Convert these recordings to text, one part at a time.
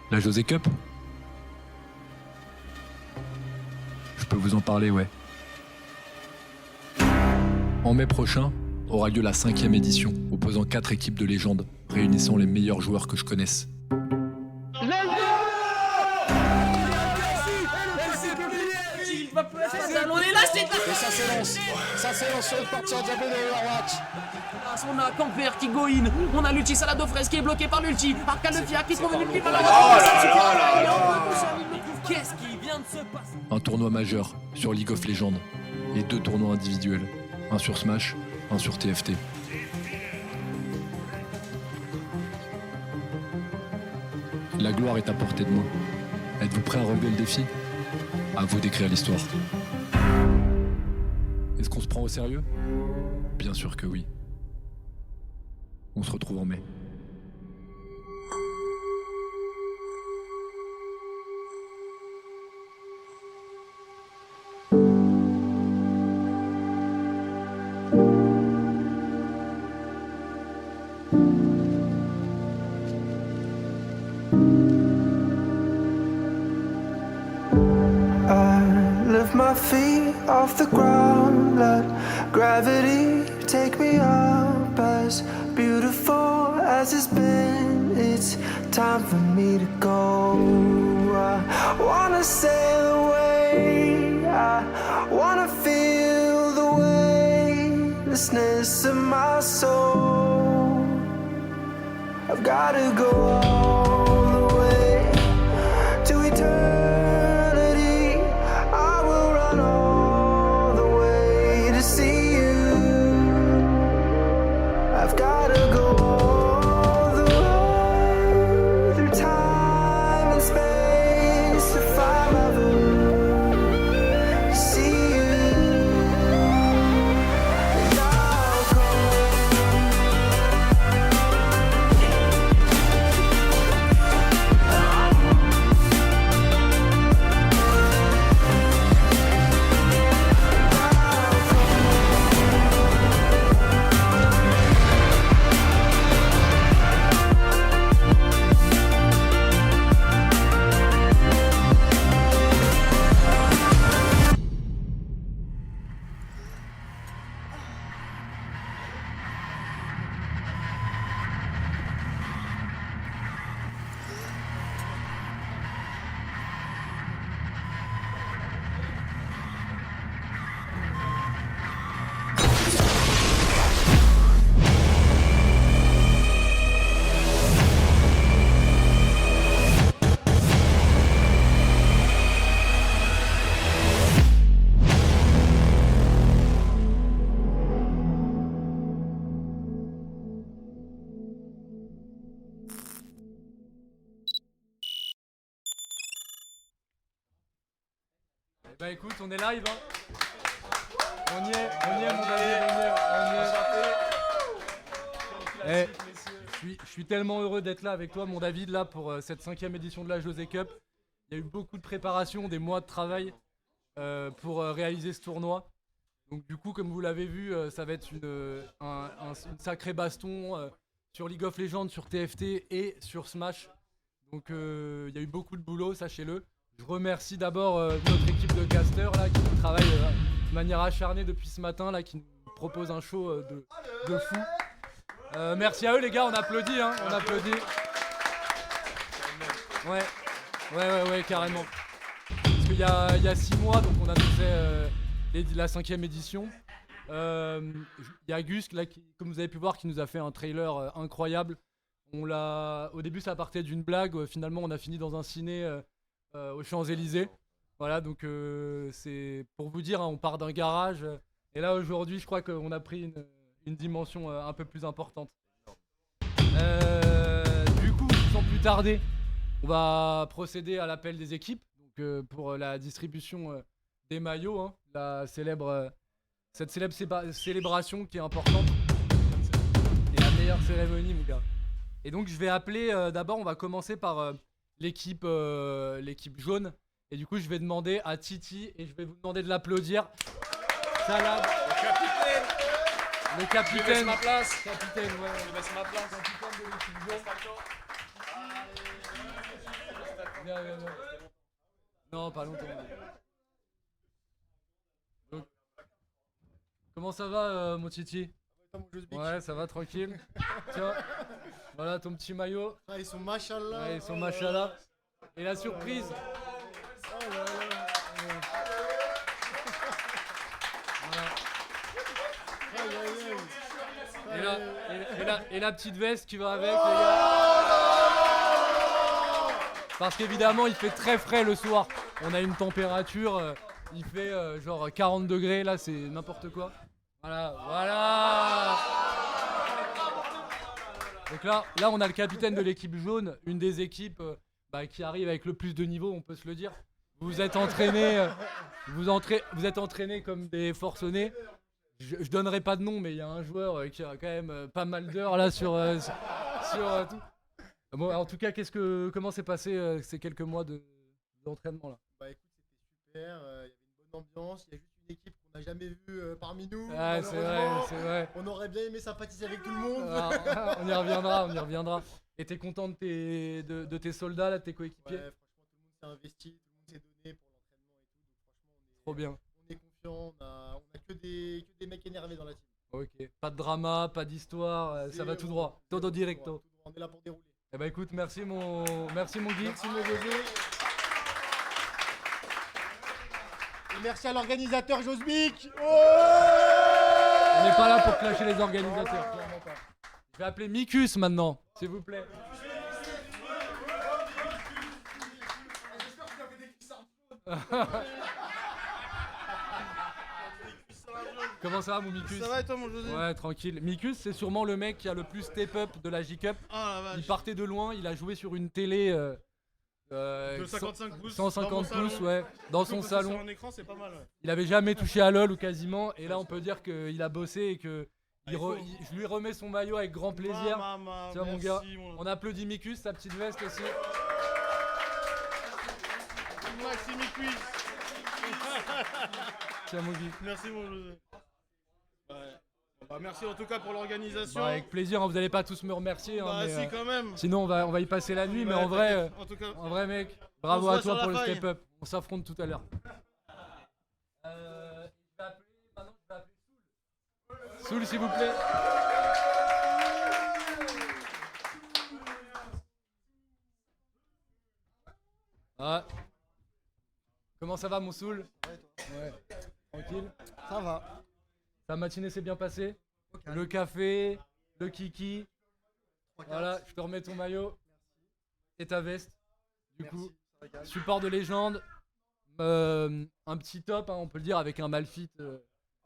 La José Cup? Je peux vous en parler, ouais. En mai prochain, aura lieu la 5e édition, opposant 4 équipes de légende, réunissant les meilleurs joueurs que je connaisse. On est là, c'est là. Et ça s'élance sur une partie en diagonale de Overwatch. On a Camper qui go in, on a Luchi Salado Fraise qui est bloqué par l'ulti, Arcane le Fiac qui trouve une ulti par la Qu'est-ce qui vient de se passer? Un tournoi majeur sur League of Legends et 2 tournois individuels, un sur Smash, un sur TFT. La gloire est à portée de main. Êtes-vous prêt à relever le défi? À vous d'écrire l'histoire. Est-ce qu'on se prend au sérieux? Bien sûr que oui. On se retrouve en mai. My feet off the ground, let gravity take me up. As beautiful as it's been, it's time for me to go. I wanna sail away, I wanna feel the weightlessness of my soul. I've gotta go all the way to eternity. Bah écoute, on est live hein. On y est mon David, on y est. Je suis tellement heureux d'être là avec toi mon David là pour cette 5e édition de la José Cup. Il y a eu beaucoup de préparation, des mois de travail pour réaliser ce tournoi. Donc du coup comme vous l'avez vu, ça va être une sacrée baston sur League of Legends, sur TFT et sur Smash. Donc il y a eu beaucoup de boulot, sachez-le. Je remercie d'abord notre équipe de casters là, qui travaille de manière acharnée depuis ce matin, là, qui nous propose un show de fou. Merci à eux les gars, on applaudit, hein, on applaudit. Ouais, carrément. Parce qu'il y a 6 mois, donc on annonçait la 5e édition. Il y a Gus, là, comme vous avez pu voir, qui nous a fait un trailer incroyable. Au début ça partait d'une blague, finalement on a fini dans un ciné aux Champs-Élysées. Voilà, donc c'est pour vous dire, hein, on part d'un garage. Et là aujourd'hui, je crois qu'on a pris une dimension un peu plus importante. Du coup, sans plus tarder, on va procéder à l'appel des équipes. Donc pour la distribution des maillots, hein, cette célèbre célébration qui est importante. Et la meilleure cérémonie, mon gars. Et donc je vais appeler, d'abord on va commencer par l'équipe jaune. Et du coup je vais demander à Titi, et je vais vous demander de l'applaudir. Salade. Le capitaine. Je laisse ma place. Capitaine, ouais. Je laisse ma place. Capitaine de l'équipe jaune. Viens. Non, pas longtemps. Donc, comment ça va, mon Titi? Ouais, ça va, tranquille. Tiens, voilà ton petit maillot. Ah, ils sont machallah. Ouais, ils sont machallah. Et la surprise. Oh là là. Aïe, aïe, aïe. Et la petite veste qui va avec, les gars. Parce qu'évidemment, il fait très frais le soir. On a une température, il fait genre 40 degrés, là, c'est n'importe quoi. Voilà. Donc là, on a le capitaine de l'équipe jaune, une des équipes qui arrive avec le plus de niveau, on peut se le dire. Vous êtes entraînés, vous êtes entraînés comme des forcenés. Je donnerai pas de nom, mais il y a un joueur qui a quand même pas mal d'heures là sur tout. Bon, en tout cas, comment s'est passé ces quelques mois d'entraînement là? Bah écoute, c'était super, il y avait une bonne ambiance, il y a juste une équipe qu'on n'a jamais vue parmi nous. Ah, c'est vrai. On aurait bien aimé sympathiser avec tout le monde. Alors, on y reviendra. Et t'es content de tes soldats là, de tes coéquipiers? Ouais, franchement, tout le monde s'est investi, tout le monde s'est donné pour l'entraînement et tout. Donc franchement, Trop bien. on est confiant, on a que des mecs énervés dans la team. Ok. Pas de drama, pas d'histoire, ça va tout droit. Todo directo. On est là pour dérouler. Eh ben écoute, merci mon Guy. Merci mon José. Et merci à l'organisateur Josbic. On n'est pas là pour clasher les organisateurs, clairement pas. Je vais appeler Mikus maintenant, s'il vous plaît. Comment ça va mon Mikus? Ça va et toi mon José? Ouais, tranquille. Mikus, c'est sûrement le mec qui a le plus step up de la J-Cup. Oh la vache. Il partait de loin, il a joué sur une télé De 55 pouces. 150 pouces, ouais, dans son salon. Sur un écran, c'est pas mal. Ouais. Il avait jamais touché à LoL ou quasiment, et là on peut dire qu'il a bossé et que je lui remets son maillot avec grand plaisir. Tiens mon gars, on applaudit Mikus, sa petite veste aussi. Maxime Mikus. Tiens mon Guy. Merci mon José. Ouais. Bah, merci en tout cas pour l'organisation. Bah, avec plaisir, hein, vous allez pas tous me remercier. Bah mais, si quand même. Sinon on va y passer la nuit, mais Ouais, en vrai, en tout cas, mec, bravo à se voit toi sur pour la le faille. step up. On s'affronte tout à l'heure. Je vais appeler Soul, s'il vous plaît. Ah. Comment ça va mon Soul? Ouais. Tranquille. ça va. Ta matinée s'est bien passée? Le café, le kiki. Voilà, je te remets ton maillot et ta veste. Du coup, support de légende. Un petit top, hein, on peut le dire, avec un Malphite.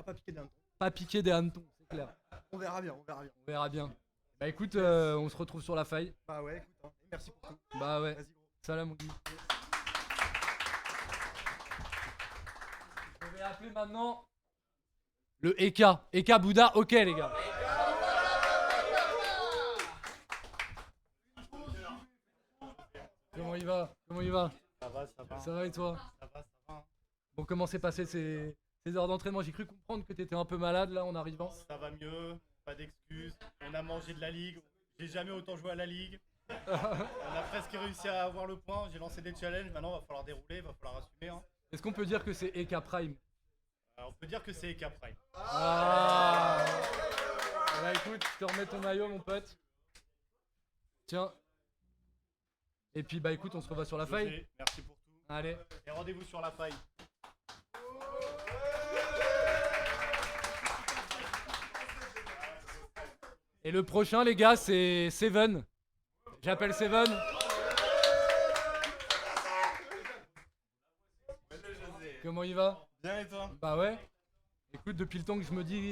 Pas piqué d'un ton. Pas piqué des hannetons, c'est clair. On verra bien. On verra bien. Bah écoute, on se retrouve sur la faille. Bah ouais, écoute, hein. Merci pour tout. Bah ouais. Vas-y gros. Salam mon Guy. Je vais appeler maintenant le Eka. Eka Bouddha, ok les gars. Comment il va? Ça va. Ça va et toi? Ça va. Bon, comment s'est passé ces heures d'entraînement? J'ai cru comprendre que t'étais un peu malade là en arrivant. Ça va mieux, pas d'excuses. On a mangé de la ligue. J'ai jamais autant joué à la ligue. On a presque réussi à avoir le point. J'ai lancé des challenges. Maintenant, va falloir dérouler, va falloir assumer. Hein. Est-ce qu'on peut dire que c'est Eka Prime? On peut dire que c'est Eka Prime. Ah bah écoute, je te remets ton maillot mon pote. Tiens. Et puis bah écoute, on se revoit sur la faille. José, merci pour tout. Allez. Et rendez-vous sur la faille. Et le prochain les gars, c'est Seven. J'appelle Seven. Comment il va? Bien et toi? Bah ouais. Écoute, depuis le temps que je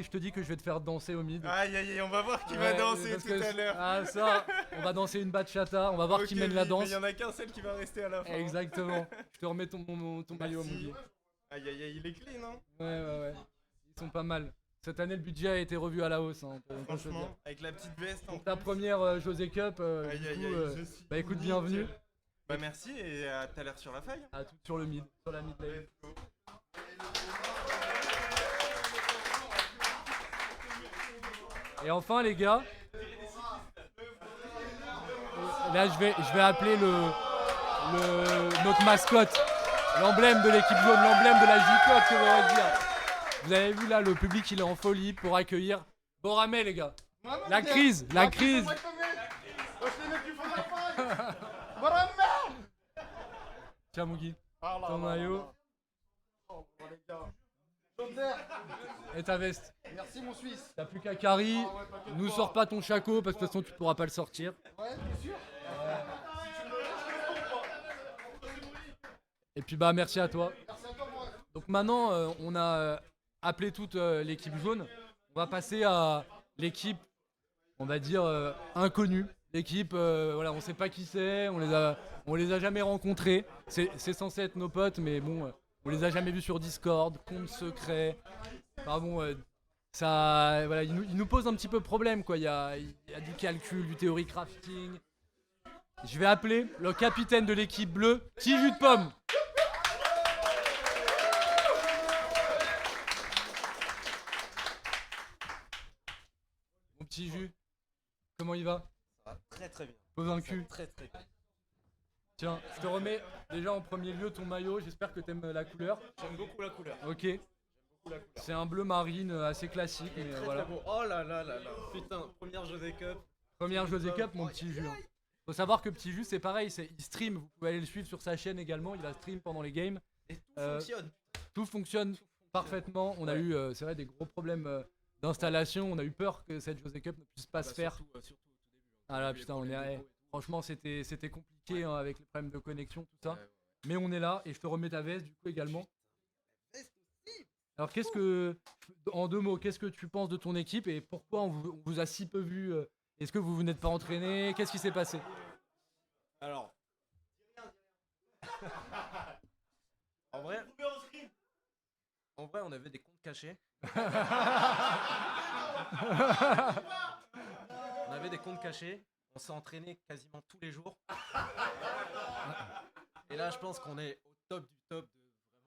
te dis que je vais te faire danser au mid. Aïe aïe aïe, on va voir qui Ouais, va danser parce tout que- à l'heure. Ah ça, on va danser une bachata, on va voir qui mène la danse. Il y en a qu'un seul qui va rester à la fin. Exactement. Je te remets ton maillot mon Merci. Guy. Aïe aïe aïe, il est clean hein. Ouais. Ils sont pas mal. Cette année, le budget a été revu à la hausse. Hein, on peut se le dire. Franchement, avec la petite veste en Pour ta plus. première José Cup, Aïe du aïe coup, aïe, je suis bah écoute, unique. bienvenue Bah merci et à tout à l'heure sur la faille. à tout sur le mid, sur la mid lane. Let's go. Et enfin les gars, là je vais appeler notre mascotte, l'emblème de l'équipe jaune, l'emblème de la J-Code, que vous dire. Vous avez vu là, le public il est en folie pour accueillir Boramé, les gars. La crise. Tiens, Mugi, ton maillot et ta veste. Merci mon Suisse. T'as plus qu'à Carry, nous sors pas ton chaco parce que de toute façon tu pourras pas le sortir. Ouais, bien sûr. Et puis bah merci à toi. Merci à toi, moi. Donc maintenant on a appelé toute l'équipe jaune. On va passer à l'équipe, on va dire inconnue. L'équipe, voilà, on sait pas qui c'est, on les a jamais rencontrés. C'est censé être nos potes, mais bon, on les a jamais vus sur Discord, compte secret. Enfin bon, ça, voilà, ils nous posent un petit peu problème quoi. Il y a du calcul, du théorie crafting. Je vais appeler le capitaine de l'équipe bleue, Petit Jus de Pomme. Mon petit Jus, comment il va? Très très bien. Pose un cul. Très très bien. Tiens, je te remets déjà en premier lieu ton maillot, j'espère que t'aimes la couleur. J'aime beaucoup la couleur. Ok. C'est un bleu marine assez classique, mais Très voilà. très beau. Oh là là là là. Putain, première José Cup. Première José Cup, mon petit Jus. Faut savoir que Petit Jus, c'est pareil, il stream, vous pouvez aller le suivre sur sa chaîne également, il va stream pendant les games. Et tout Euh, fonctionne. Tout fonctionne parfaitement, on a eu, c'est vrai, des gros problèmes d'installation, on a eu peur que cette José Cup ne puisse pas se faire. Surtout au début. Ah là putain, franchement c'était compliqué hein, avec les problèmes de connexion, tout ça. Mais on est là et je te remets ta veste du coup également. Alors en 2 mots, qu'est-ce que tu penses de ton équipe et pourquoi on vous a si peu vu Est-ce que vous n'êtes pas entraîné? Qu'est-ce qui s'est passé? Alors. en vrai, on avait des comptes cachés. On avait des comptes cachés. On s'est entraîné quasiment tous les jours. Et là, je pense qu'on est au top du top.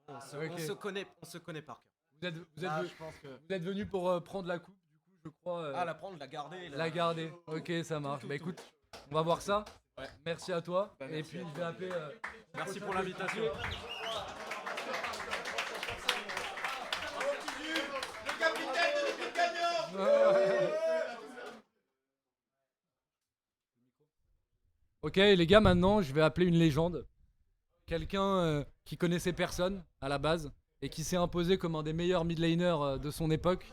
Vraiment, on se connaît par cœur. Vous êtes venu pour prendre la coupe, du coup je crois. La prendre, la garder. La garder. Ok, ça marche. Bah écoute, on va voir ça. Ouais. Merci à toi. Bah, et merci puis à je vais appeler. Merci pour l'invitation. Ok les gars, maintenant je vais appeler une légende. Quelqu'un qui connaissait personne à la base et qui s'est imposé comme un des meilleurs mid laners de son époque.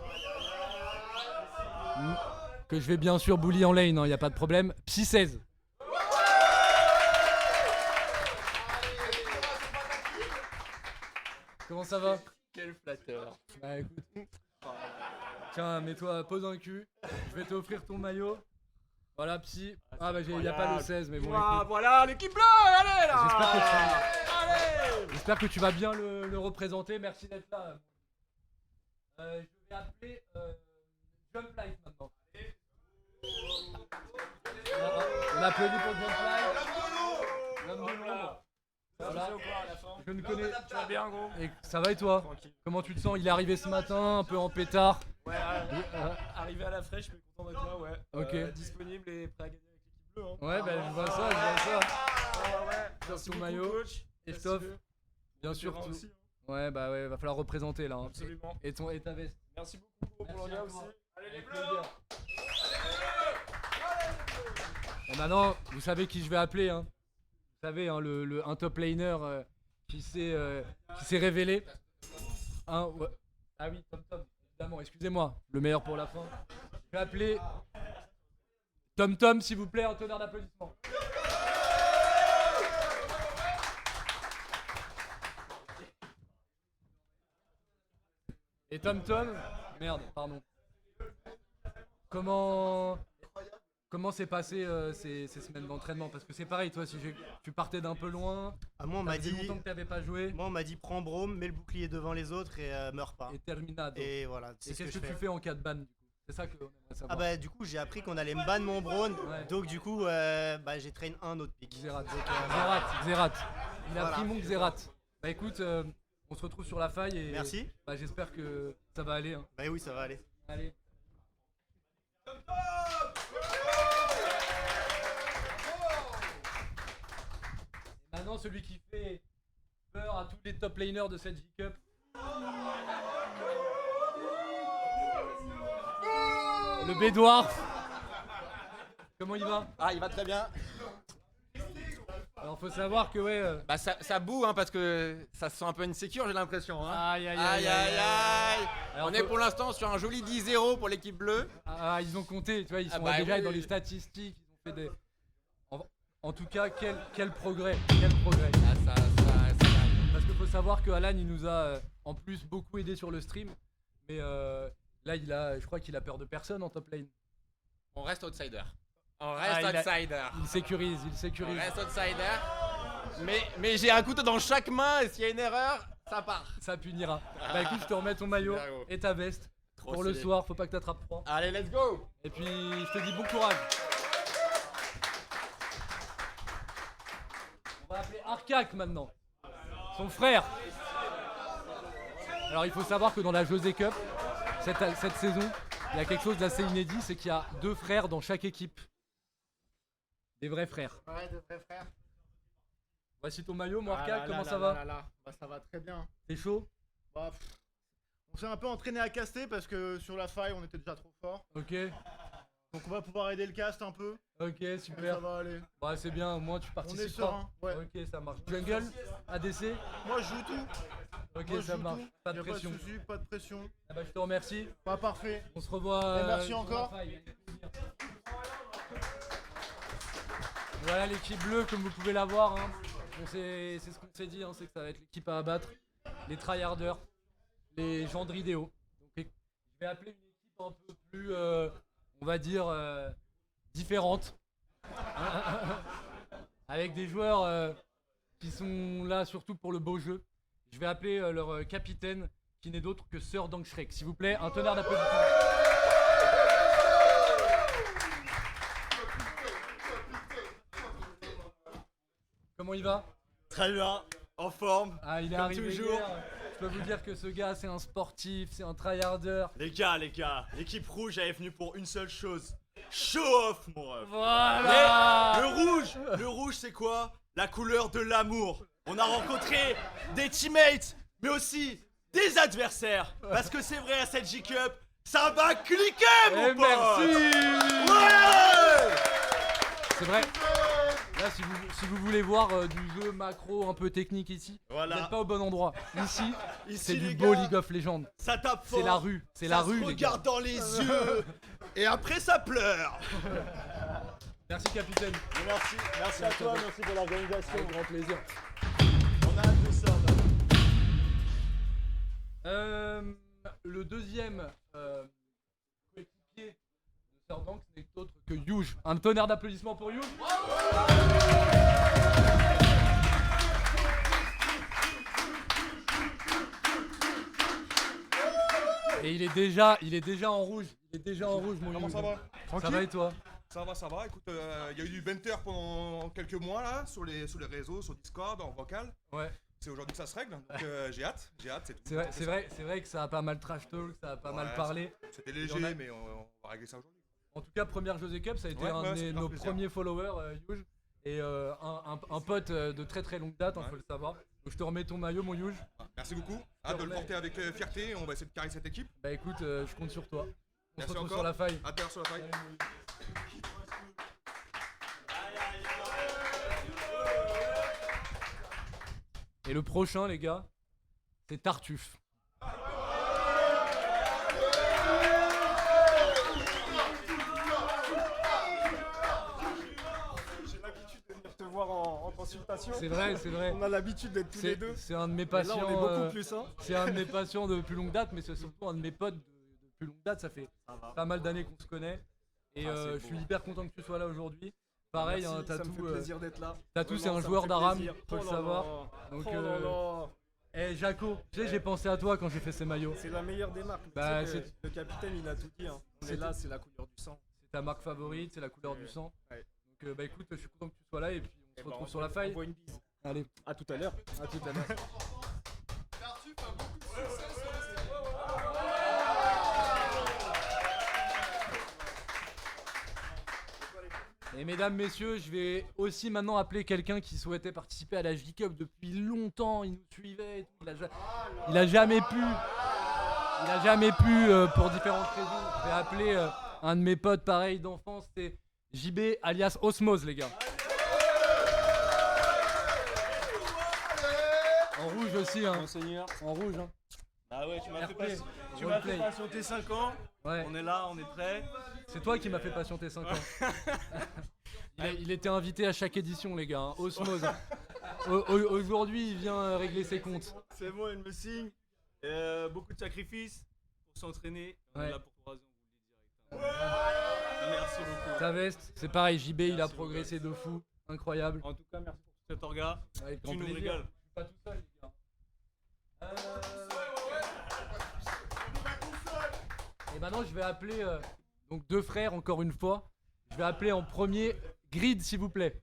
Que je vais bien sûr bully en lane, y a pas de problème. Psy 16. Comment ça va? Quel flatteur. Bah écoute. Tiens, mets-toi, pose un cul. Je vais t'offrir ton maillot. Voilà, Psy. Ah bah y a pas le 16, mais bon. Écoute. Voilà, l'équipe bleue, allez là. J'espère que tu vas bien le représenter. Merci d'être là. Je vais appeler Jump Life maintenant. On applaudit pour Jump Life. L'homme de l'ombre. Voilà. Je ne connais. Tu vas bien, gros? Et ça va et toi? Tranquille. Comment tu te sens? Il est arrivé ce matin, un peu en pétard. Ouais, arrivé à la fraîche, mais content d'être là, ouais. Ok. Disponible et prêt à gagner avec l'équipe bleue. Hein. Ouais, bah je vois ça, je vois ça. Ouais. Sur ton maillot. Coach. Et je t'offre, bien sûr, Terrain tout. aussi, hein. Ouais, bah ouais, va falloir représenter là. Hein. Absolument. Et ta veste. Merci beaucoup pour Merci l'honneur à aussi. toi. Allez les Avec bleus. plaisir. Et maintenant, vous savez qui je vais appeler. Hein. Vous savez, hein, un top laner qui s'est révélé. Ouais. Ah oui, Tom, évidemment, excusez-moi, le meilleur pour la fin. Je vais appeler Tom, s'il vous plaît, un tonnerre d'applaudissements. Et Tom, merde, pardon. Comment s'est passé ces semaines d'entraînement? Parce que c'est pareil, toi, si tu partais d'un peu loin, Ah, moi, on ça m'a faisait dit, longtemps que t'avais pas joué, moi, on m'a dit prends Brome, mets le bouclier devant les autres et meurs pas. et terminado. Et voilà, Et c'est ce que qu'est-ce je que tu fais. fais en cas de ban du coup? C'est ça qu'on aimerait savoir. Ah bah du coup j'ai appris qu'on allait me ban mon Braun, Ouais. donc du coup j'ai train un autre pick. Xerath. Donc, Xerath. Il a Voilà. pris mon Xerath. Bah écoute, on se retrouve sur la faille et Merci. bah, j'espère que ça va aller. Hein. Bah oui ça va aller. Allez. Maintenant, celui qui fait peur à tous les top laners de cette J-Cup. Le Bédouard. Comment il va? Ah, il va très bien. Alors, faut savoir que, ouais. Bah, ça boue, hein, parce que ça se sent un peu insécure, j'ai l'impression. Hein. Aïe, aïe, Aïe, aïe, aïe. Alors, On est pour l'instant sur un joli 10-0 pour l'équipe bleue. Ah, ils ont compté, tu vois, ils sont bah déjà oui, dans oui. les statistiques. Ils ont fait des. En tout cas, quel progrès. Quel progrès. Ah, ça arrive. Parce qu'il faut savoir que Alan, il nous a en plus beaucoup aidé sur le stream. Mais là, je crois qu'il a peur de personne en top lane. On reste outsider. On reste outsider. Il sécurise. On reste outsider. Mais j'ai un couteau dans chaque main et s'il y a une erreur, ça part. Ça punira. Bah écoute, je te remets ton maillot Super, gros. et ta veste. Trop Pour le stylé. soir, faut pas que t'attrapes froid. Allez, let's go. Et puis, je te dis bon courage. On va appeler Arcak maintenant. Son frère. Alors, il faut savoir que dans la José Cup, cette saison, il y a quelque chose d'assez inédit, c'est qu'il y a 2 frères dans chaque équipe. Des vrais frères. Ouais, de vrais frères. Voici ton maillot, mon Ah Arcak, là comment là ça là va là là. Bah, ça va très bien. T'es chaud? Bah, on s'est un peu entraîné à caster parce que sur la faille on était déjà trop fort. Ok, Donc on va pouvoir aider le cast un peu. ok, Mais super. ça va aller. Ouais, c'est bien, au moins tu On est participes. serein. Ouais. Ok, ça marche. Jungle, ADC, Moi je joue tout. ok, Moi, je ça joue marche. tout. Pas de Y a pression. Pas de soucis, pas de pression. Ah bah, je te remercie. Pas parfait. On se revoit. Et merci sur encore. la faille. Voilà l'équipe bleue, comme vous pouvez la voir. Hein. C'est ce qu'on s'est dit, hein, c'est que ça va être l'équipe à abattre. Les tryharders, les gens de Ridéo. Donc, je vais appeler une équipe un peu plus, on va dire, différente. Avec des joueurs qui sont là surtout pour le beau jeu. Je vais appeler leur capitaine, qui n'est d'autre que Sir Dankschrek. S'il vous plaît, un tonnerre d'applaudissements. Comment il va? Très bien, en forme. Ah, il est Comme arrivé toujours. hier. Je peux vous dire que ce gars, c'est un sportif, c'est un tryharder. Les gars, l'équipe rouge elle est venue pour une seule chose. Show off, mon ref. Voilà. Le rouge c'est quoi? La couleur de l'amour. On a rencontré des teammates, mais aussi des adversaires. Parce que c'est vrai, à cette J-Cup, ça va cliquer, mon Et pote. merci. Ouais. C'est vrai. Là, si vous voulez voir du jeu macro un peu technique ici, Voilà. vous n'êtes pas au bon endroit. Ici, Ici, c'est du les beau gars, League of Legends. Ça tape fort. C'est la rue, c'est ça la se rue, les gars. regarde dans les yeux. Et après, ça pleure. Merci, capitaine. Merci à toi, merci pour l'organisation. Avec grand plaisir. On a hâte de ça. Le deuxième coéquipier de Sir Dank n'est autre que Yuge. Un tonnerre d'applaudissements pour Yuge. Et il est déjà en rouge. Il est déjà en rouge, mon Comment Yuge. ça va? Ça va et toi? Ça va. Écoute, il y a eu du banter pendant quelques mois là, sur les réseaux, sur Discord, en vocal. Ouais. C'est aujourd'hui que ça se règle, donc j'ai hâte, c'est tout. C'est vrai que ça a pas mal trash talk, ça a pas mal parlé. C'était Il y en léger, a- mais on va régler ça aujourd'hui. En tout cas, première José Cup, ça a été Ouais, un ouais, de c'est nos grave plaisir. premiers followers, Yuge. Et un pote de très très longue date, Ouais. faut le savoir. Donc je te remets ton maillot, mon Yuge. Merci beaucoup, hâte de le porter avec fierté, on va essayer de carrer cette équipe. Bah écoute, je compte sur toi. On se Merci retrouve encore. sur la faille. À tout à l'heure sur la faille. Et le prochain, les gars, c'est Tartuffe. J'ai l'habitude de venir te voir en consultation. C'est vrai, c'est vrai. On a l'habitude d'être tous les deux. C'est un de mes Mais là, patients. on est beaucoup plus, hein. C'est un de mes patients de plus longue date, mais c'est surtout un de mes potes de plus longue date. Ça fait pas mal d'années qu'on se connaît. Et je suis hyper content que tu sois là aujourd'hui. Pareil, Merci, un ça tatou. me fait plaisir d'être là. Tatou, c'est Vraiment, un ça me joueur fait d'Aram, plaisir. faut le Oh là savoir. là. Donc, Oh là là. Eh Jaco, tu sais, j'ai pensé à toi quand j'ai fait ces maillots. C'est la meilleure des marques. Bah, Tu sais que c'est- le capitaine, il a tout dit. Hein. On est là, c'est la couleur du sang. C'est ta marque favorite, c'est la couleur du sang. Ouais. Donc bah écoute, je suis content que tu sois là et puis on se Eh ben, retrouve on sur la se faille. envoie une bise. Allez, À tout à l'heure. à tout à l'heure. Et mesdames, messieurs, je vais aussi maintenant appeler quelqu'un qui souhaitait participer à la J-Cup depuis longtemps. Il nous suivait, et tout. Il a jamais pu. Pour différentes raisons. Je vais appeler un de mes potes pareil d'enfance, c'est JB alias Osmose, les gars. En rouge aussi, hein. Monseigneur. En rouge, hein. Ah ouais, tu m'as RP, fait patienter 5 ans. Ouais. On est là, on est prêt. C'est toi qui m'as fait patienter 5 ans. Il était invité à chaque édition, les gars. Hein. Osmose. Aujourd'hui, il vient régler ses comptes. C'est bon, il me signe. Beaucoup de sacrifices pour s'entraîner. On est là pour 3 ans, on vous le dit direct. Merci beaucoup. Ta veste, c'est pareil, JB, il a progressé de fou. Incroyable. En tout cas, merci pour cet orga. Avec grand Tu nous plaisir. régales. Je suis pas tout seul, les gars. Et maintenant, je vais appeler donc 2 frères, encore une fois. Je vais appeler en premier Grid, s'il vous plaît.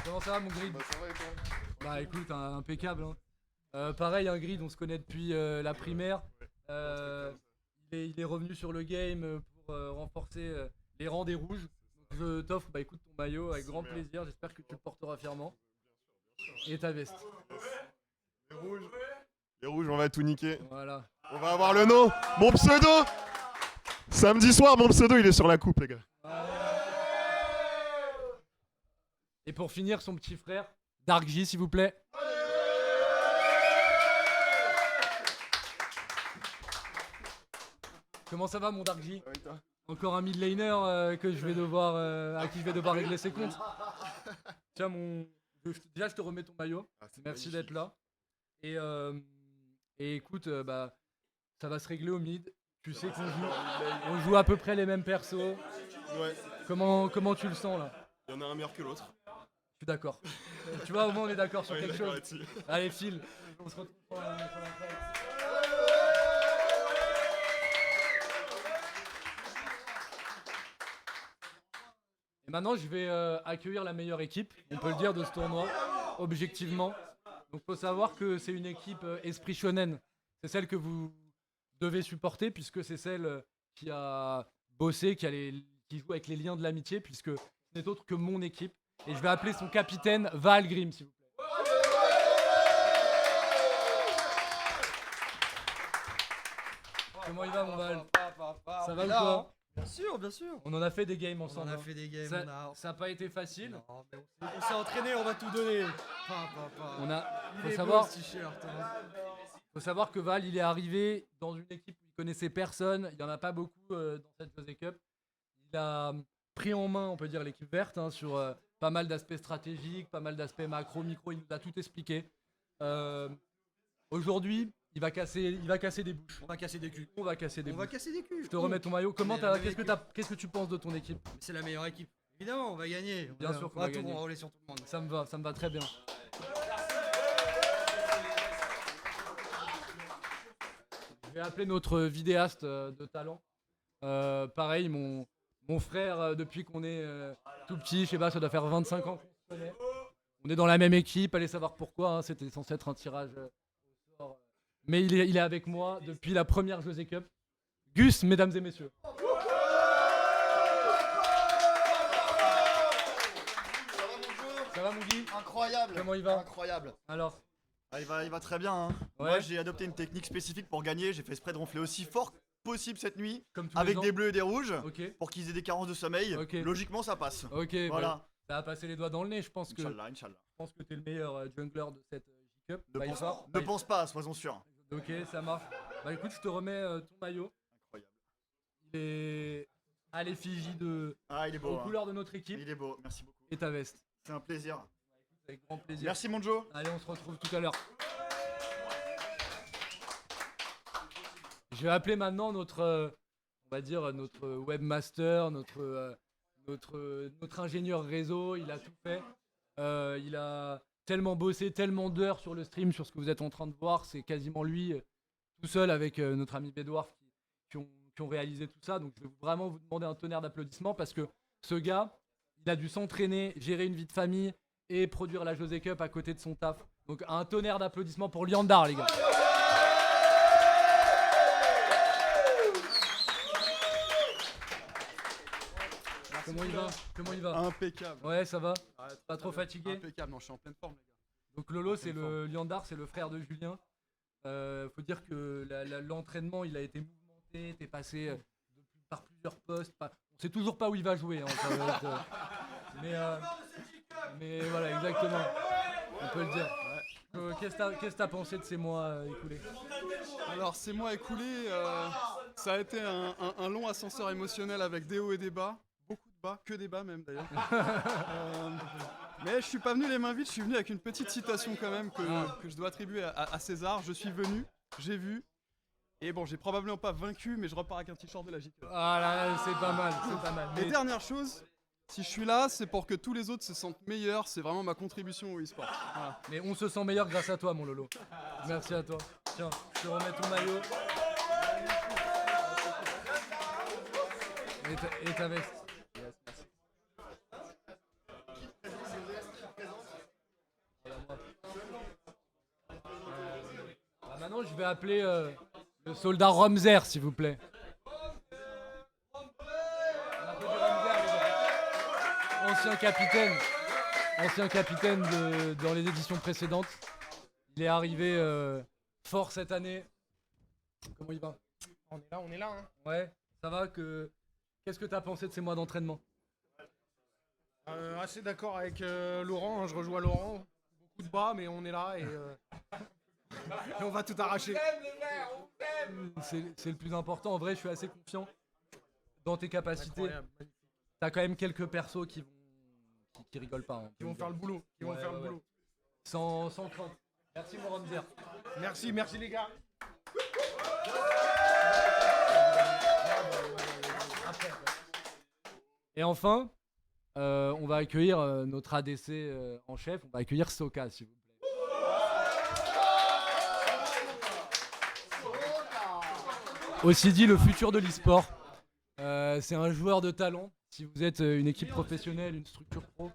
Comment ça va, mon Grid? Ça va et toi? Bah écoute, impeccable. Hein. Pareil, un Grid, on se connaît depuis la primaire. Il est revenu sur le game pour renforcer les rangs des rouges. Donc je t'offre écoute, ton maillot avec grand plaisir. J'espère que tu le porteras fièrement. Et ta veste. Les rouges, on va tout niquer. Voilà. On va avoir le nom. Mon pseudo. Samedi soir, mon pseudo, il est sur la coupe, les gars. Et pour finir, son petit frère, Dark J, s'il vous plaît. Comment ça va, mon Dark J? Encore un mid laner que je vais devoir, à qui je vais devoir régler ses comptes. Tiens, déjà, je te remets ton maillot. Merci d'être là. Et écoute, ça va se régler au mid. Tu sais qu'on joue à peu près les mêmes persos. Ouais. Comment tu le sens là? Il y en a un meilleur que l'autre. Je suis d'accord. Tu vois, au moins on est d'accord sur Ouais, quelque d'accord chose. là-dessus. Allez, file. On se retrouve sur la fête. Et maintenant, je vais accueillir la meilleure équipe, on peut le dire, de ce tournoi, objectivement. Donc, faut savoir que c'est une équipe esprit shonen. C'est celle que vous devez supporter, puisque c'est celle qui a bossé, qui joue avec les liens de l'amitié, puisque ce n'est autre que mon équipe. Et je vais appeler son capitaine Valgrim, s'il vous plaît. Comment il va, mon Val? Ça va ou quoi? Bien sûr, bien sûr. On en a fait des games ensemble. On en a fait des games, Ça n'a pas été facile. Non, mais on s'est entraîné, on va tout donner. Faut savoir que Val, il est arrivé dans une équipe où il connaissait personne. Il n'y en a pas beaucoup dans cette José Cup. Il a pris en main, on peut dire, l'équipe verte sur pas mal d'aspects stratégiques, pas mal d'aspects macro, micro. Il nous a tout expliqué. Aujourd'hui, il va casser des bouches. On va casser des culs. On va casser des On bouches. va casser des culs. Je te remets ton maillot. Qu'est-ce que tu penses de ton équipe? C'est la meilleure équipe. Évidemment, on va gagner. Bien sûr qu'on va gagner. On va rouler sur tout le monde. Ça me va très bien. Je vais appeler notre vidéaste de talent. Pareil, mon frère, depuis qu'on est tout petit, je sais pas, ça doit faire 25 ans qu'on se connaît. On est dans la même équipe, allez savoir pourquoi, hein, c'était censé être un tirage au sort. Mais il est avec moi depuis la première José Cup. Gus, mesdames et messieurs. Ça va mon Guy? Incroyable. Comment il va? Incroyable. Alors? Il va très bien. Hein. Ouais. Moi j'ai adopté une technique spécifique pour gagner. J'ai fait exprès de ronfler aussi fort possible cette nuit. Comme tous avec les ans. des bleus et des rouges. Ok. Pour qu'ils aient des carences de sommeil. Ok. Logiquement ça passe. Ok, voilà. bah, ça va passer les doigts dans le nez, je pense que. Inch'Allah. Je pense que t'es le meilleur jungler de cette J-Cup. Ne pense pas, soyons sûrs. Ok, ça marche. Bah écoute, je te remets ton maillot. Incroyable. Il est à l'effigie de. Ah, il est beau. aux hein. couleurs de notre équipe. Il est beau, merci beaucoup. Et ta veste. C'est un plaisir. Avec grand plaisir. Merci mon Joe. Allez, on se retrouve tout à l'heure. Je vais appeler maintenant notre, on va dire, notre webmaster, notre ingénieur réseau. Il a tout fait. Il a tellement bossé, tellement d'heures sur le stream, sur ce que vous êtes en train de voir. C'est quasiment lui, tout seul, avec notre ami Bédouard, qui ont réalisé tout ça. Donc je vais vraiment vous demander un tonnerre d'applaudissements parce que ce gars, il a dû s'entraîner, gérer une vie de famille et produire la José Cup à côté de son taf. Donc un tonnerre d'applaudissements pour Liandar, les gars. Comment il va? Comment il va? Impeccable. Ouais, ça va? Ouais, Pas trop fatigué? Impeccable, non, je suis en pleine forme, les gars. Donc Lolo, c'est le Liandard, c'est le frère de Julien. Faut dire que l'entraînement, il a été mouvementé, t'es passé par plusieurs postes. On sait toujours pas où il va jouer. Hein, ça va être, mais voilà, exactement. On peut le dire. Qu'est-ce que t'as pensé de ces mois écoulés? Alors, ces mois écoulés, ça a été un long ascenseur émotionnel avec des hauts et des bas. Beaucoup de bas, que des bas même d'ailleurs. Mais je suis pas venu les mains vides, je suis venu avec une petite citation quand même que je dois attribuer à César. Je suis venu, j'ai vu, et bon, j'ai probablement pas vaincu, mais je repars avec un t-shirt de la JK. Ah là, c'est pas mal, c'est pas mal. Et dernière chose, si je suis là, c'est pour que tous les autres se sentent meilleurs, c'est vraiment ma contribution au e-sport. Voilà. Mais on se sent meilleur grâce à toi, mon Lolo. Merci à toi. Tiens, je te remets ton maillot. Et ta veste. Yes, merci. Maintenant, je vais appeler le soldat Romzer, s'il vous plaît. Ancien capitaine dans les éditions précédentes. Il est arrivé fort cette année. Comment il va? On est là, hein. Ouais, ça va Qu'est-ce que t'as pensé de ces mois d'entraînement? Assez d'accord avec Laurent, hein, je rejoins Laurent. Beaucoup de bas, mais on est là et on va tout arracher. C'est le plus important. En vrai, je suis assez confiant dans tes capacités. Incroyable. T'as quand même quelques persos qui rigolent pas. Hein, Ils vont faire le boulot. Boulot. Sans crainte. Merci, mon Ramzer. Merci les gars. Et enfin, on va accueillir notre ADC en chef. On va accueillir Soka, s'il vous plaît. Aussi dit, le futur de l'e-sport. C'est un joueur de talent. Si vous êtes une équipe professionnelle, une structure pro,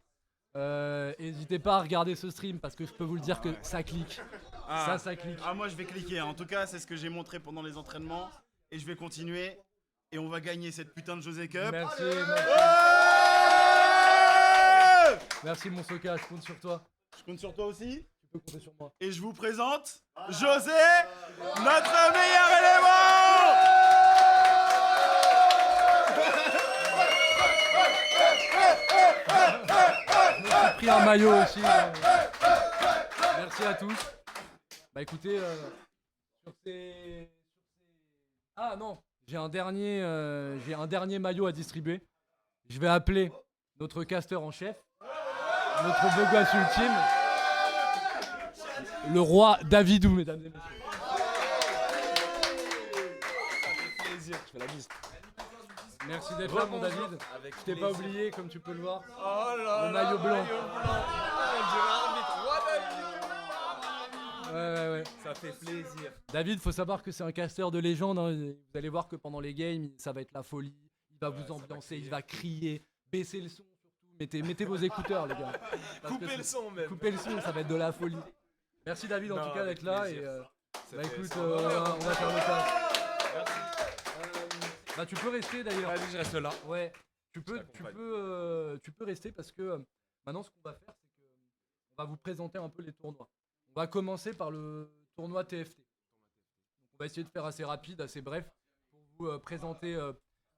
n'hésitez pas à regarder ce stream parce que je peux vous le dire que ça clique. Ça clique. Ah, moi je vais cliquer. En tout cas, c'est ce que j'ai montré pendant les entraînements et je vais continuer. Et on va gagner cette putain de José Cup. Merci. Merci mon Soka, je compte sur toi. Je compte sur toi aussi. Tu peux compter sur moi. Et je vous présente José, notre meilleur élément. J'ai pris un maillot aussi. Merci à tous. Bah écoutez, sur ces... Ah non, j'ai un dernier maillot à distribuer. Je vais appeler notre caster en chef, notre beau gosse ultime, le roi Davidou, mesdames et messieurs. Plaisir, je fais la bise. Merci d'être là, mon David. Je t'ai pas oublié, comme tu peux le voir. Oh là le maillot blanc. Ouais. Ça fait plaisir. David, faut savoir que c'est un caster de légende. Hein. Vous allez voir que pendant les games, ça va être la folie. Il va vous ambiancer, il va crier, baisser le son surtout. Mettez vos écouteurs, les gars. Coupez le son même. Coupez le son, ça va être de la folie. Merci David en tout cas d'être là et écoute, on va faire le taf. Bah tu peux rester d'ailleurs. Allez, je reste là. Ouais. Tu peux rester parce que maintenant ce qu'on va faire c'est qu'on va vous présenter un peu les tournois. On va commencer par le tournoi TFT. Donc, on va essayer de faire assez rapide, assez bref pour vous présenter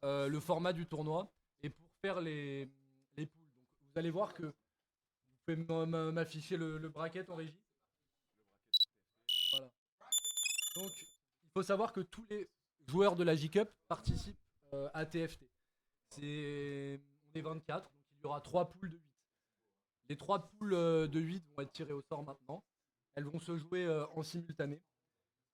le format du tournoi et pour faire les poules. Donc, vous allez voir que vous pouvez m'afficher le bracket en régie. Voilà. Donc il faut savoir que tous les joueurs de la J-Cup participent à TFT. On est 24, donc il y aura 3 poules de 8. Les 3 poules de 8 vont être tirées au sort maintenant. Elles vont se jouer en simultané.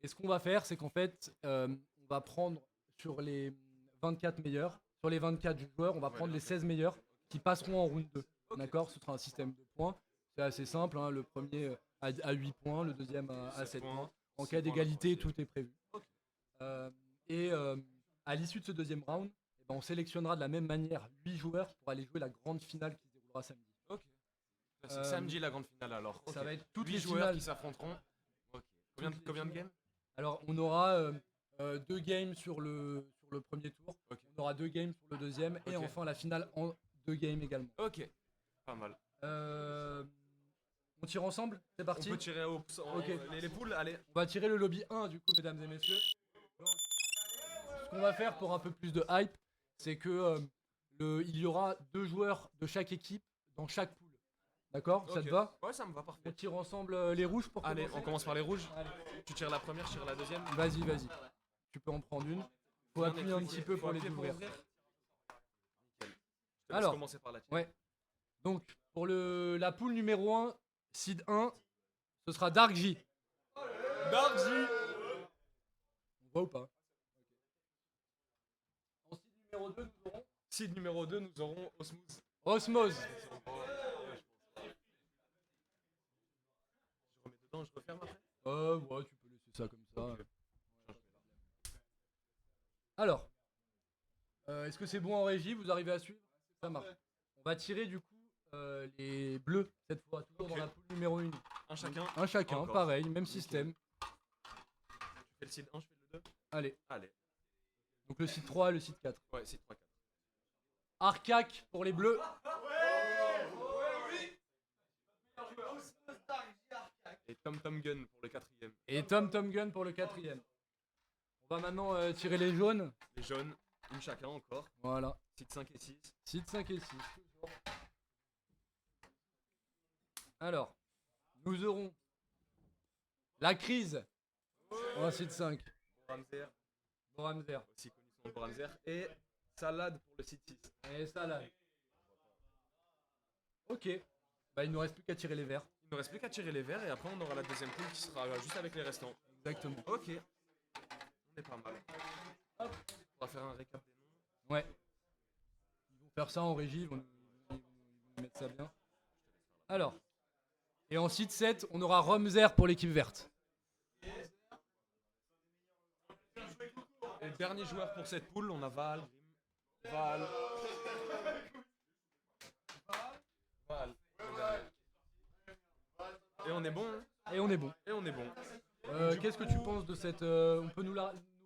Et ce qu'on va faire, c'est qu'en fait, on va prendre sur les 24 meilleurs, sur les 24 joueurs, on va prendre les 16 meilleurs qui passeront en round 2. Okay. D'accord? Ce sera un système de points. C'est assez simple, hein. Le premier à 8 points, le deuxième à 7 points. En cas d'égalité, tout est prévu. Okay. À l'issue de ce deuxième round, on sélectionnera de la même manière 8 joueurs pour aller jouer la grande finale qui se déroulera samedi. Ok. C'est samedi la grande finale alors. Ça va être toutes 8 les joueurs finales qui s'affronteront. Okay. Combien de games? Alors on aura 2 games sur le premier tour. Okay. On aura 2 games sur le deuxième. Okay. Et enfin la finale en 2 games également. Ok, pas mal. On tire ensemble? C'est parti? On peut tirer Ok. les poules, allez. On va tirer le lobby 1 du coup, mesdames et messieurs. Donc, ce qu'on va faire pour un peu plus de hype, c'est que il y aura 2 joueurs de chaque équipe dans chaque poule. D'accord? Ça te Ok. va? Ouais, ça me va, parfait. On tire ensemble les rouges pour Allez, commencer. on commence par les rouges. Allez. Tu tires la première, je tire la deuxième. Vas-y, vas-y. Tu peux en prendre une. Faut Bien appuyer un nettoyer. petit peu Faut pour les appuyer pour ouvrir. ouvrir. Nickel. Je te laisse Alors, commencer par la tienne. ouais. Donc, pour la poule numéro 1, seed 1, ce sera Dark J. Dark J. On voit ou pas? En seed numéro 2, nous aurons Seed numéro 2, nous aurons Osmose. Osmose. Je remets dedans, je referme après. Ouais, tu peux laisser ça comme ça. Alors, est-ce que c'est bon en régie? Vous arrivez à suivre? Ça marche. On va tirer du coup les bleus cette fois, toujours dans la poule numéro 1. Un chacun. Un chacun, Encore. pareil, même Nickel. système. Tu fais le seed 1, je fais le 2. Allez. Allez. Donc le site 3 et le site 4. Ouais, seed 3, 4. Arcac pour les bleus. Et Tom Tom Gun pour le 4ème. Et Tom Tom Gun pour le 4ème. On va maintenant tirer les jaunes. Les jaunes, une chacun encore. Voilà. Seed 5 et 6. Site 5 et 6. Toujours. Alors, nous aurons la crise en site 5. Boramzer. Boramzer. Aussi connu sous le nom de Boramzer. Et Salade pour le seed 6. Et salade. Ok. Bah il nous reste plus qu'à tirer les verts. Il ne reste plus qu'à tirer les verts et après on aura la deuxième poule qui sera juste avec les restants. Exactement. Ok. On est pas mal. Hop. On va faire un récap des noms. Ouais. Ils vont faire ça en régie, ils vont nous mettre ça bien. Alors. Et en site 7, on aura Romzer pour l'équipe verte. Et le dernier joueur pour cette poule, on a Val. Val. Et on est bon. Hein. Et on est bon. Et on est bon. Qu'est-ce que tu penses de cette... on peut nous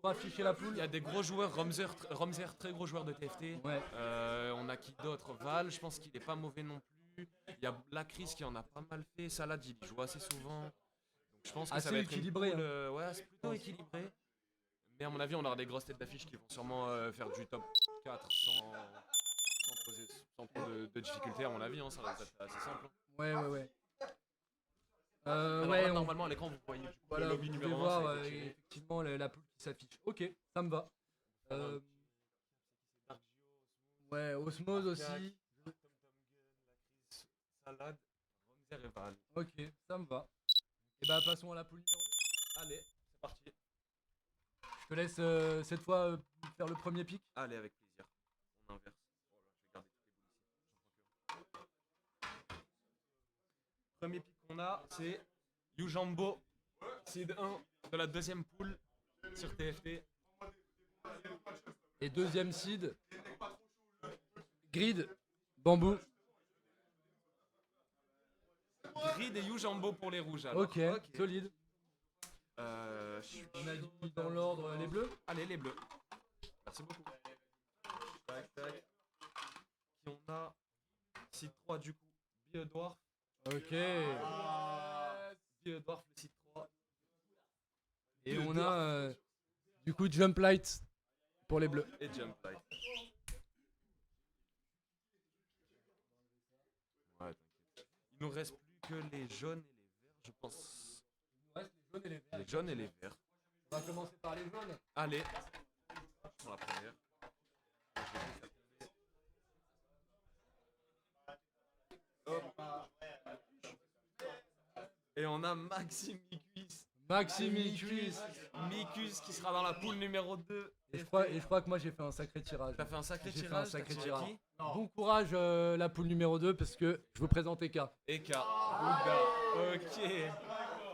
rafficher la poule? Il y a des gros joueurs, Romzer, très gros joueur de TFT. Ouais. On a qui d'autre? Val, je pense qu'il est pas mauvais non plus. Il y a Lacris qui en a pas mal fait. Salad, il joue assez souvent. Donc, je pense que assez ça va être équilibré. une poule, ouais, c'est plutôt équilibré. Mais à mon avis, on aura des grosses têtes d'affiche qui vont sûrement faire du top 4 sans trop de difficultés, à mon avis. Hein, ça va être assez simple. Ouais. Alors ouais, là, normalement, à l'écran, vous voyez du coup, voilà, le lobby vous pouvez numéro 1. voir effectivement la poule qui s'affiche. Ok, ça me va. Ouais, Osmose aussi. Salade, Romzer et Val. Ok, ça me va. Et bah passons à la poule numéro 2. Allez, c'est parti. Je te laisse cette fois faire le premier pic. Allez, avec plaisir. On inverse. Oh là, je vais garder toutes les boules ici. Premier pic qu'on a, c'est Yujambo, seed 1 de la deuxième poule sur TFT. Et deuxième seed, Grid, Bambou. Grid et Yujambo pour les rouges. Alors. Ok, solide. On a dit dans l'ordre les bleus. Allez, les bleus. Merci beaucoup. Tac, tac. Qui on a? Seed 3 du coup, Biodwarf. Ok. Biodwarf, le seed 3. Et on a du coup Jump Light pour les bleus. Et Jump Light. Ouais, t'inquiète. Il nous reste plus que les jaunes et les verts, je pense. Il nous reste les jaunes et les verts. Les jaunes et les verts. On va commencer par les jaunes. Allez. Je prends la première. Je vais vous faire tomber. Hop. Et on a Maxime Micus. Maxime Micus. Micus qui sera dans la poule numéro 2. Et je crois que moi j'ai fait un sacré tirage. T'as fait un sacré J'ai tirage. fait un sacré t'as tirage. tiré qui? Bon courage la poule numéro 2 parce que je vous présente Eka. Eka. Ouga. Ok.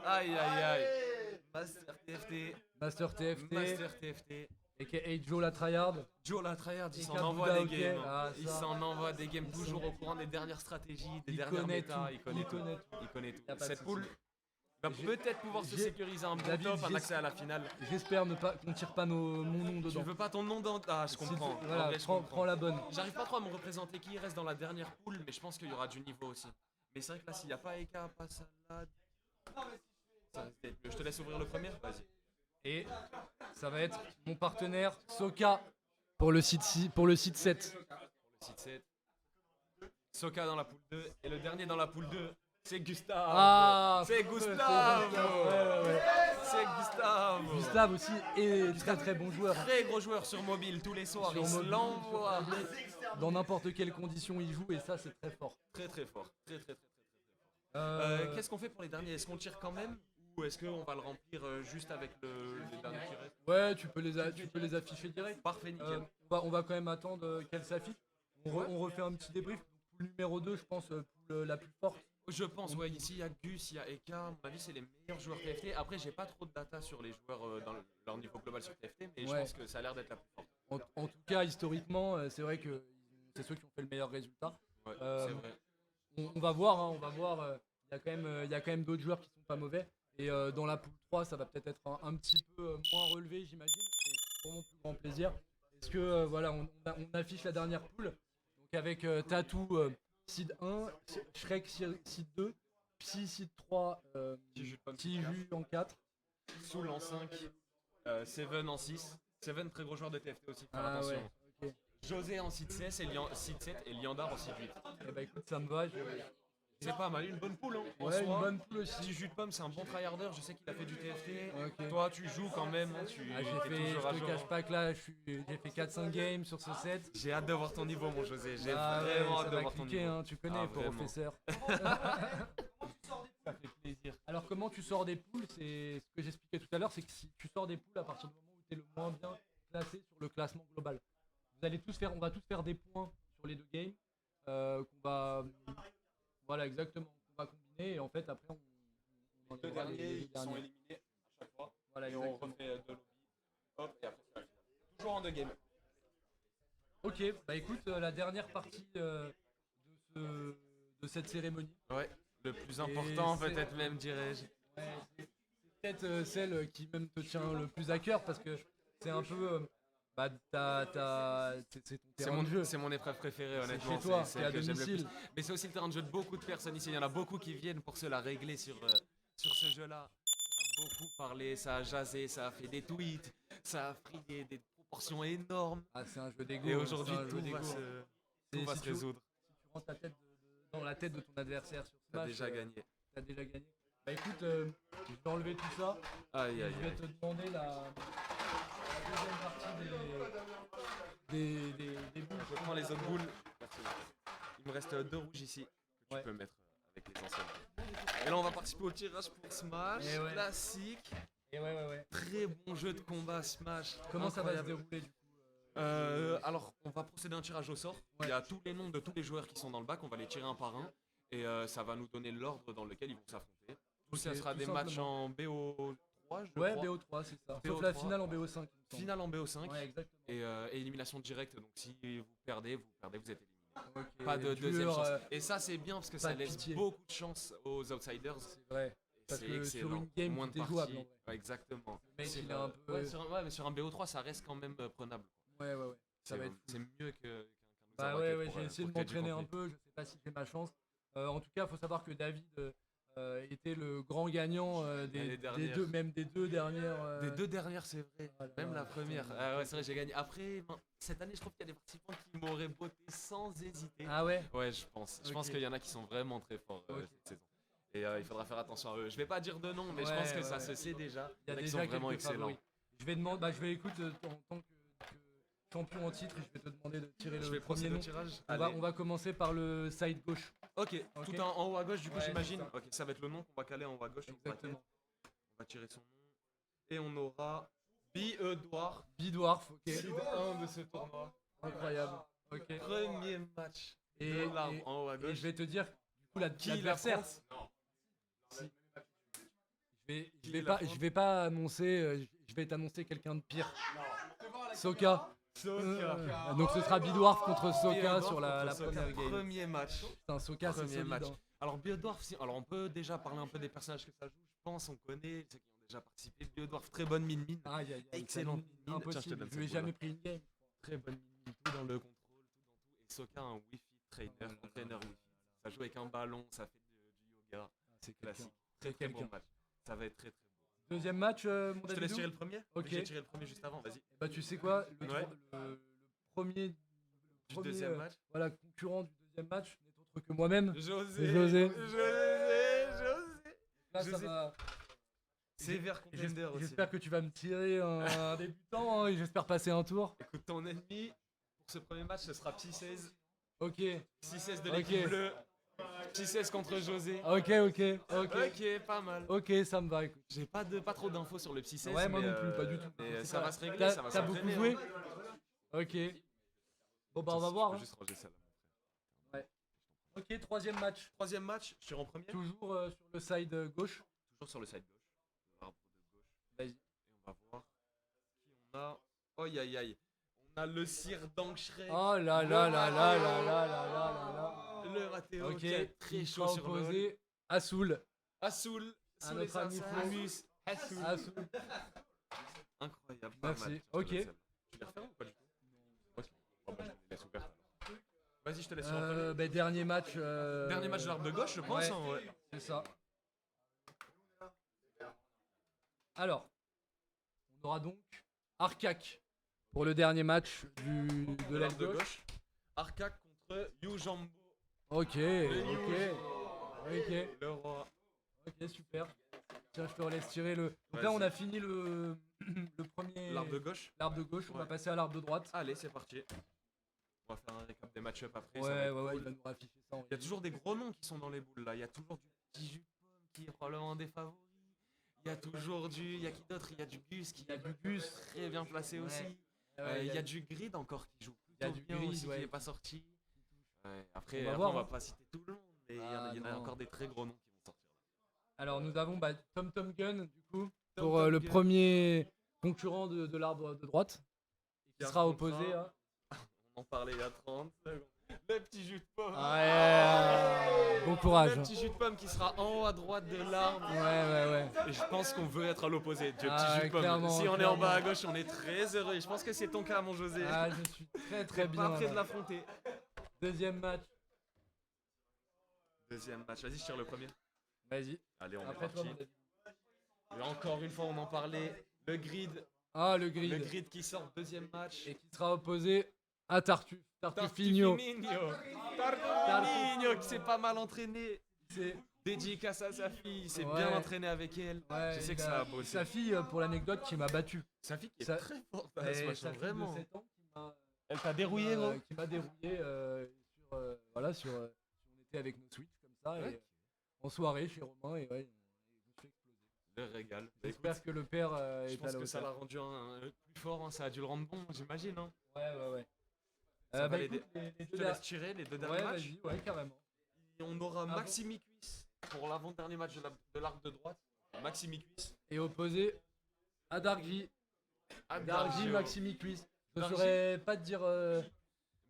Aïe aïe aïe. Master TFT. Master TFT. Master TFT. A.K.A. Joe la tryhard. Joe la tryhard, il s'en Eka envoie Bouddha, des ok. games. Ah, Il ça. s'en envoie des games, toujours au courant des dernières stratégies, des dernières connaît méta. tout. Il connaît Il tout. connaît tout. Il connaît Y a tout. pas de Cette souci. poule, va peut-être pouvoir se sécuriser un bon David, top, un accès à la finale. J'espère qu'on tire pas mon nom dedans. Tu veux pas ton nom dans... Ah, je comprends. Voilà, En vrai, je comprends. prends la bonne. J'arrive pas trop à me représenter qui reste dans la dernière poule, mais je pense qu'il y aura du niveau aussi. Mais c'est vrai que là, s'il n'y a pas Eka, pas Salad... Ça risque d'être mieux. Je te laisse ouvrir le premier. Vas-y. Et ça va être mon partenaire Soka pour le site 7. Pour le site 7. Soka dans la poule 2. Et le dernier dans la poule 2, c'est Gustave. Ah, c'est Gustave. Ouais. C'est Gustave. Gustave aussi est très très bon joueur. Très gros joueur sur mobile tous les soirs. Il se l'envoie. Dans n'importe quelle condition il joue et ça c'est très fort. Très fort. Très fort. Qu'est-ce qu'on fait pour les derniers? Est-ce qu'on tire quand même? Ou est-ce qu'on va le remplir juste avec les derniers qui restent? Ouais, tu peux les afficher direct. Parfait, nickel. On va quand même attendre qu'elle s'affiche. On refait un petit débrief. Poule numéro 2, je pense, poule la plus forte. Je pense, ouais, ici il y a Gus, il y a Eka, à mon avis c'est les meilleurs joueurs TFT. Après j'ai pas trop de data sur les joueurs dans leur niveau global sur TFT, mais je pense que ça a l'air d'être la plus forte. En tout cas, historiquement, c'est vrai que c'est ceux qui ont fait le meilleur résultat. Ouais, c'est vrai. On va voir, il y a quand même d'autres joueurs qui sont pas mauvais. Et dans la poule 3, ça va peut-être être un petit peu moins relevé, j'imagine. C'est pour mon plus grand plaisir. Est-ce que voilà, on affiche la dernière poule, donc avec Tatou Seed 1, Shrek Seed 2, Psy Seed 3, Tiju en 4, Soul en 5, Seven en 6. Seven, très gros joueur de TFT aussi, faire attention. Ouais, okay. José en Seed 7 et Liandar en Seed 8. Eh bah écoute, ça me va. C'est pas mal, une bonne poule. Hein, ouais, une bonne poule aussi. Petit jus de pomme, c'est un bon tryharder. Je sais qu'il a fait du TFT. Okay. Toi, tu joues quand même. Hein, je te cache pas que là, j'ai fait 4-5 games sur ce set. J'ai hâte de voir ton niveau, mon José. J'ai vraiment hâte de voir ton niveau. Hein, tu connais, professeur. Ça fait plaisir. Alors, comment tu sors des poules? C'est ce que j'expliquais tout à l'heure, c'est que si tu sors des poules à partir du moment où tu es le moins bien classé sur le classement global. On va tous faire des points sur les 2 games qu'on va. Voilà, exactement. On va combiner et en fait, après, on les deux derniers, ils sont éliminés à chaque fois. Voilà, et on refait 2 lobbies. Hop, et après, c'est la finale. Toujours en 2 games. Ok, bah écoute, la dernière partie de cette cérémonie. Ouais, le plus important, peut-être même, dirais-je. Ouais, c'est peut-être celle qui même te tient le plus à cœur parce que c'est un peu. Bah, c'est ton terrain de jeu. C'est mon épreuve préférée, honnêtement. C'est chez toi, c'est à que j'aime le domicile. plus. Mais c'est aussi le terrain de jeu de beaucoup de personnes ici. Il y en a beaucoup qui viennent pour se la régler sur ce jeu-là. Ça a beaucoup parlé, ça a jasé, ça a fait des tweets, ça a pris des proportions énormes. Ah, c'est un jeu d'ego. Et aujourd'hui, tout va se résoudre. Si tu rentres dans la tête de ton adversaire sur Smash, t'as déjà gagné. T'as déjà gagné. Bah écoute, je vais enlever tout ça. Aïe, je vais te demander la deuxième partie des boules. Je prends les autres boules. Il me reste 2 rouges ici que tu peux mettre avec les anciennes. Et là on va participer au tirage pour Smash. Classique. Et ouais. Très bon jeu de combat Smash. Comment ça va se dérouler du coup Alors on va procéder à un tirage au sort. Il y a tous les noms de tous les joueurs qui sont dans le bac. On va les tirer un par un. Et ça va nous donner l'ordre dans lequel ils vont s'affronter. Tout ça sera des matchs en BO3, je crois. Ouais, BO3, c'est ça. Sauf la finale en BO5. Finale en BO5. Ouais, exactement. Et élimination directe. Donc si vous perdez, vous êtes éliminé. Okay. Pas de deuxième chance. Et ça, c'est bien parce que ça laisse beaucoup de chance aux outsiders. C'est vrai. Parce que excellent. sur une game, moins de jouable. parties. Ouais, exactement. Le mec, il est un peu. Ouais, mais sur un BO3, ça reste quand même prenable. Ouais. Ça va être. C'est mieux que. Bah ouais, j'ai essayé de m'entraîner un peu. Je sais pas si j'ai ma chance. En tout cas, il faut savoir que David était le grand gagnant des 2 dernières. Des 2 dernières, c'est vrai. Même la première. Ouais, c'est vrai, j'ai gagné. Après, cette année, je trouve qu'il y a des participants qui m'auraient botté sans hésiter. Ah ouais? Ouais, je pense. Je pense qu'il y en a qui sont vraiment très forts cette saison. Et il faudra faire attention à eux. Je vais pas dire de nom, mais je pense que ça se sait déjà. Il y a qui déjà sont vraiment excellents. Je vais demander, je vais écouter en tant que champion en titre, je vais te demander de tirer le premier nom. On va commencer par le side gauche. Ok, tout en haut à gauche, du coup, j'imagine. Ok, ça va être le nom qu'on va caler en haut à gauche. Exactement. On va tirer son nom. Et on aura B-Dwarf. B-Dwarf, ok. Seed 1 de ce tournoi. Incroyable. Ok. Premier match de l'arbre en haut à gauche. Et je vais te dire, du coup, l'adversaire. Je vais pas annoncer, je vais t'annoncer quelqu'un de pire. Soka. Donc ce sera B-Dwarf contre Soka sur la première game. Premier match. Putain, Soka, c'est solide. Alors Biodwarf, alors on peut déjà parler un peu des personnages que ça joue, je pense, on connaît, ceux qui ont déjà participé. Biodwarf, très bonne mine. Excellente mine. Tiens, je te donne Je lui ai cette jamais boule-là. pris une game. Très bonne mine, tout dans le contrôle, tout dans tout. Et Soka, un Wi-Fi trainer, entraîneur Wi-Fi. Ça joue avec un ballon, ça fait du yoga. C'est classique. Très bon match. Ça va être très beau. Deuxième match, mon Je te laisse Davidou. tirer le premier. Ok. J'ai tiré le premier juste avant, vas-y. Bah tu sais quoi, Ouais. le premier Du deuxième match. voilà, concurrent du deuxième match n'est autre que moi-même. José. José. Là, ça José. va. Sévère contender aussi. J'espère que tu vas me tirer un débutant hein, et j'espère passer un tour. Écoute, ton ennemi pour ce premier match, ce sera Psy16. Ok. Psy16 de Ok. l'équipe bleue. Psy16 contre José. Ok, pas mal. Ok, ça me va, écoute. J'ai pas trop d'infos sur le Psy16. Ouais, moi mais, non plus, pas du tout. Mais C'est ça pas- va se régler, T'as- ça va T'as beaucoup s'entraîner, joué hein. Ok. Bon bah on va Je voir. peux hein. juste ranger celle-là. Ouais. Ok, troisième match. Troisième match, je tire en premier. Toujours sur le side gauche. Toujours sur le side gauche. L'arbre de gauche. Vas-y. Et on va voir qui on a. Aïe aïe aïe. On a le Sir Dankshreik. Oh là là là là là là là là là. Le Ratéo Ok, qui est très il chaud sera sur le opposé à Soul. Assoul. À notre ami Flo. Assoul. Incroyable. Pas Merci. mal. Ok. Tu les refais ou pas du tout? Ok. Bon, bah, je les laisse ouvertes, alors. Vas-y, je te laisse sur le premier. Bah, dernier match. Dernier match de l'arbre de gauche, je pense. Ouais, hein, ouais. c'est ça. Alors, on aura donc Arcak pour le dernier match de l'aile l'arbre de gauche. gauche. Arcak contre Yujambo. Ok, ok, ok. Le roi. Ok, super. Tiens, je te laisse tirer le. Donc là, Vas-y. on a fini le premier. L'arbre de gauche. L'arbre de gauche, on va Ouais. passer à l'arbre de droite. Allez, c'est parti. On va faire un récap des match-up après. Ouais, ça va être ouais, cool. il va nous afficher ça. Il y a toujours des gros noms qui sont dans les boules là. Il y a toujours du petit jus de pomme qui est probablement un des favoris. Il y a toujours du. Il y a qui d'autre? Il y a du Gus qui est du Gus très bien placé Ouais. aussi. Ouais, Il y a du Grid encore qui joue Il y a plutôt du bien Grid, aussi ouais. qui n'est pas sorti. Ouais, Après, On va après, voir, on va hein. pas citer tout le monde, mais il y en a, Ah, il y en a non. encore des très gros noms qui vont sortir. Alors, nous avons Tom Tom Gun, du coup, Tom pour Tom le Gun. premier concurrent de l'arbre de droite. Qui Qui sera affrontera- opposé à. On en parlait il y a 30 secondes. Le petit jus de pomme. Bon courage. Le petit jus de pomme qui sera en haut à droite de l'arbre. Ouais. Et je pense qu'on veut être à l'opposé du Ah, petit jus de pomme. clairement, Si on est en clairement. bas à gauche, on est très heureux. Et je pense que c'est ton cas, mon José. Ah, je suis très T'es bien. pas prêt là. de l'affronter. Deuxième match. Deuxième match. Vas-y, je tire le premier. Vas-y. Allez, on est Après toi, parti. mon David. Et encore une fois, on en parlait. Le grid. Ah, le grid. Le grid qui sort deuxième match. Et qui sera opposé à Tartuffe. Tartuffinho. Tartuffinho qui s'est pas mal entraîné. C'est dédicace à sa fille. Il s'est Ouais. bien entraîné avec elle. Ouais, Je sais il que a- ça a bossé. Sa fille, pour l'anecdote, qui m'a battu. Sa fille qui est Sa- très forte à Et ce match, sa fille de vraiment. 7 ans qui m'a. Elle t'a dérouillé, gros. Qui m'a dérouillé sur. Voilà, sur. On était avec nos Switch comme ça. Ouais. Et, en soirée chez Romain. Et ouais. Je me suis explosé. Le régal. Bah, J'espère écoute, que le père je est à pense la que ça l'a hauteur. rendu plus fort. Hein. Ça a dû le rendre bon, j'imagine. Hein. Ouais. Ça va écoute, l'aider. les Je deux te laisse der- tirer les deux derniers Ouais, matchs. vas-y, ouais, carrément. Et on aura Ah bon Maximi Cuisse pour l'avant-dernier match de l'arc de droite. Maximi Cuisse. Et opposé à Darkvi. À Darkvi, Dargio. Maximi Cuisse. Je ne Darkvi. saurais pas te dire.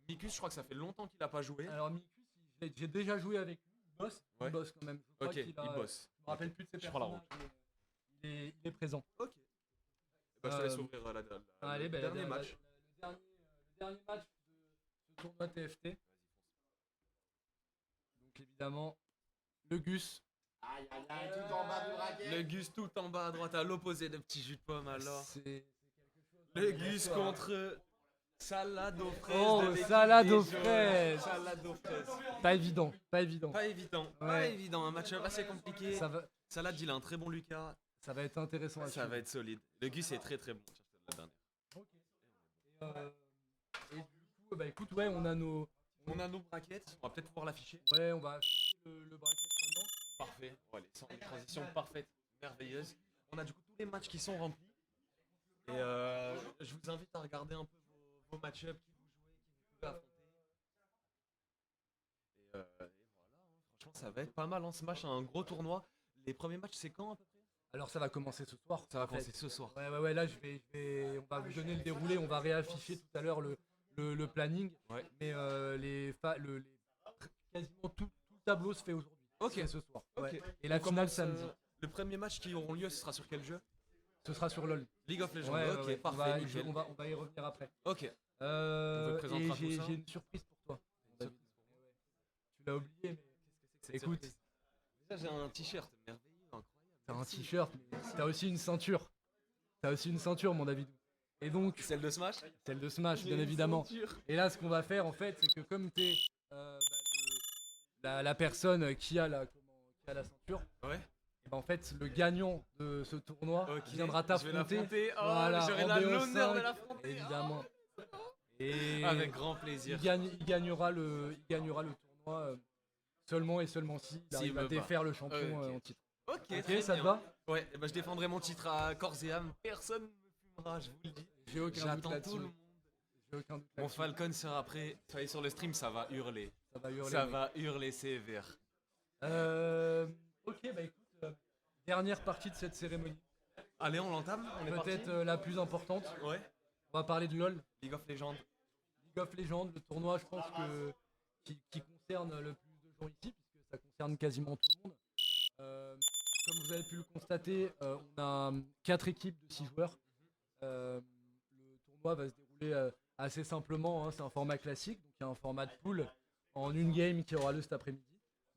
Mikus, je crois que ça fait longtemps qu'il a pas joué. Alors, Mikus, j'ai déjà joué avec lui. Il bosse. Ouais. Il bosse quand même. Je crois Ok, qu'il il a- bosse. Je me rappelle plus de ses Je prends la personnages. mais Il est présent. Ok. Bah, je te laisse Euh, ouvrir Allez, le bah, dernier le match. le dernier match de ce tournoi TFT. Donc évidemment, le Gus. Tout en bas du racket. Le Gus tout en bas à droite, à l'opposé de petit jus de pomme alors. C'est Le Gus contre salade aux fraises. Oh, de l'équipe salade des aux jaunes. fraises. Salade aux fraises. Pas évident, pas évident. Pas évident, pas Ouais. évident. Un match-up assez compliqué. Ça va, Salade, il a un très bon Lucas. ça va être intéressant à Ça suivre. va être solide. Le Gus est très très bon. Cherche la dernière. Et du coup, bah écoute, ouais, on a nos. On a nos braquettes. On va peut-être pouvoir l'afficher. Ouais, on va afficher le bracket maintenant. Parfait. Bon, allez, sans une transition parfaite, merveilleuse. On a du coup tous les matchs qui sont remplis. Et je vous invite à regarder un peu vos match-up qui vous jouez, qui vous pouvez affronter. Et voilà, hein. Franchement, ça va être pas mal. Hein. Ce match, un gros tournoi. Les premiers matchs, c'est quand à peu près? Alors ça va commencer ce soir. Ça va en fait. commencer ce soir. Ouais, là on va vous donner le déroulé, on va réafficher tout à l'heure le planning. Ouais. Mais quasiment tout le tableau se fait aujourd'hui. Ok. C'est ce soir. Ok. Ouais. Et la On finale commence, samedi. Le premier match qui auront lieu, ce sera sur quel jeu? Ce sera sur LoL. League of Legends. Ouais, Ok, ouais, parfait, nickel. on va y revenir après. Ok. On Euh, vous présentera et tout ça. j'ai une surprise pour toi. David. Tu l'as oublié, mais qu'est-ce que c'est que Écoute. cette Déjà, j'ai un t-shirt merveilleux, incroyable. T'as un Merci. t-shirt, mais t'as aussi une ceinture. T'as aussi une ceinture, mon David. Et donc. Celle de Smash? Celle de Smash, J'ai bien une évidemment. ceinture. Et là, ce qu'on va faire, en fait, c'est que comme t'es la personne qui a la ceinture. Ouais. Et ben, en fait, le gagnant de ce tournoi Ok, viendra je vais t'affronter. l'affronter. Oh, Voilà, j'aurai en l'honneur de BO5, l'affronter. évidemment. Et Avec grand plaisir. Il gagnera le tournoi seulement et seulement si il arrive à défaire le champion en titre. Ok, Ok, très ça te bien. va? Ouais, bah, je défendrai mon titre à corps et âme. Personne ne me fumera, je vous le dis. J'ai aucun doute J'attends là-dessus. tout le monde. J'ai aucun doute Mon là-dessus. Falcon sera prêt. Soyez sur le stream, ça va hurler. Ça va hurler, Ça oui. va hurler sévère. Ok, bah écoute, dernière partie de cette cérémonie. Allez, on l'entame. On est parti. Peut-être la plus importante. Ouais. On va parler de LoL. League of Legends. League of Legends, le tournoi, je pense qui concerne le plus de gens ici, puisque ça concerne quasiment tout le monde. Comme vous avez pu le constater, on a 4 équipes de 6 joueurs. Le tournoi va se dérouler assez simplement, hein, c'est un format classique, donc il y a un format de pool en une game qui aura lieu cet après-midi.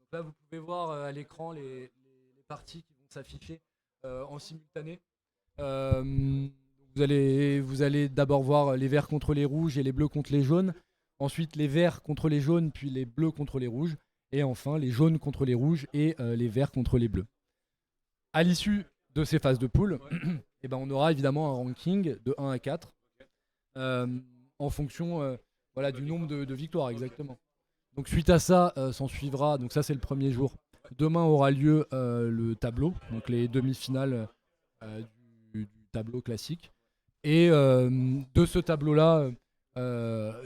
Donc là, vous pouvez voir à l'écran les parties qui vont s'afficher en simultané. Vous allez d'abord voir les verts contre les rouges et les bleus contre les jaunes. Ensuite, les verts contre les jaunes, puis les bleus contre les rouges. Et enfin, les jaunes contre les rouges et les verts contre les bleus. À l'issue de ces phases de poule, eh ben, on aura évidemment un ranking de 1 à 4 en fonction voilà, du nombre de victoires exactement. Donc suite à ça, s'en suivra, donc ça c'est le premier jour. Demain aura lieu le tableau, donc les demi-finales du tableau classique. Et de ce tableau-là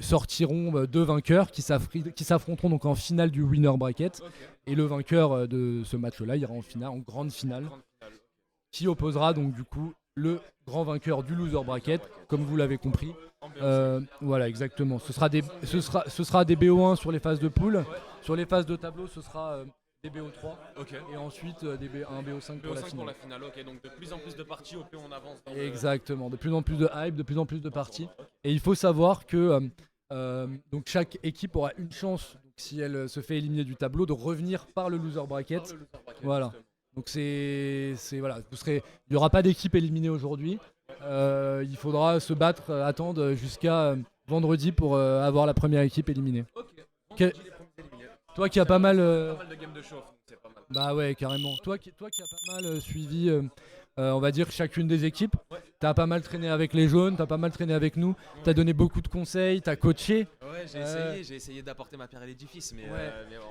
sortiront 2 vainqueurs qui s'affronteront donc en finale du winner bracket. Et le vainqueur de ce match-là ira en finale, en grande finale, qui opposera donc du coup le grand vainqueur du loser bracket, comme vous l'avez compris. Voilà, exactement. Ce sera des BO1 sur les phases de poule. Sur les phases de tableau, ce sera des BO3. Ok. Et ensuite un BO5 pour la finale. Ok, donc de plus en plus de parties au plus on avance dans Exactement, de plus en plus de hype, de plus en plus de parties. Et il faut savoir que donc chaque équipe aura une chance, donc, si elle se fait éliminer du tableau, de revenir par le loser bracket. Voilà. Donc voilà, il n'y aura pas d'équipe éliminée aujourd'hui. Il faudra se battre, attendre jusqu'à vendredi pour avoir la première équipe éliminée. Toi qui as pas mal, pas mal de games de chauffe, donc c'est pas mal. bah ouais, carrément. Toi qui as pas mal suivi, on va dire chacune des équipes. T'as pas mal traîné avec les jaunes, t'as pas mal traîné avec nous. T'as donné beaucoup de conseils, t'as coaché. Ouais, j'ai essayé d'apporter ma pierre à l'édifice, mais, mais bon.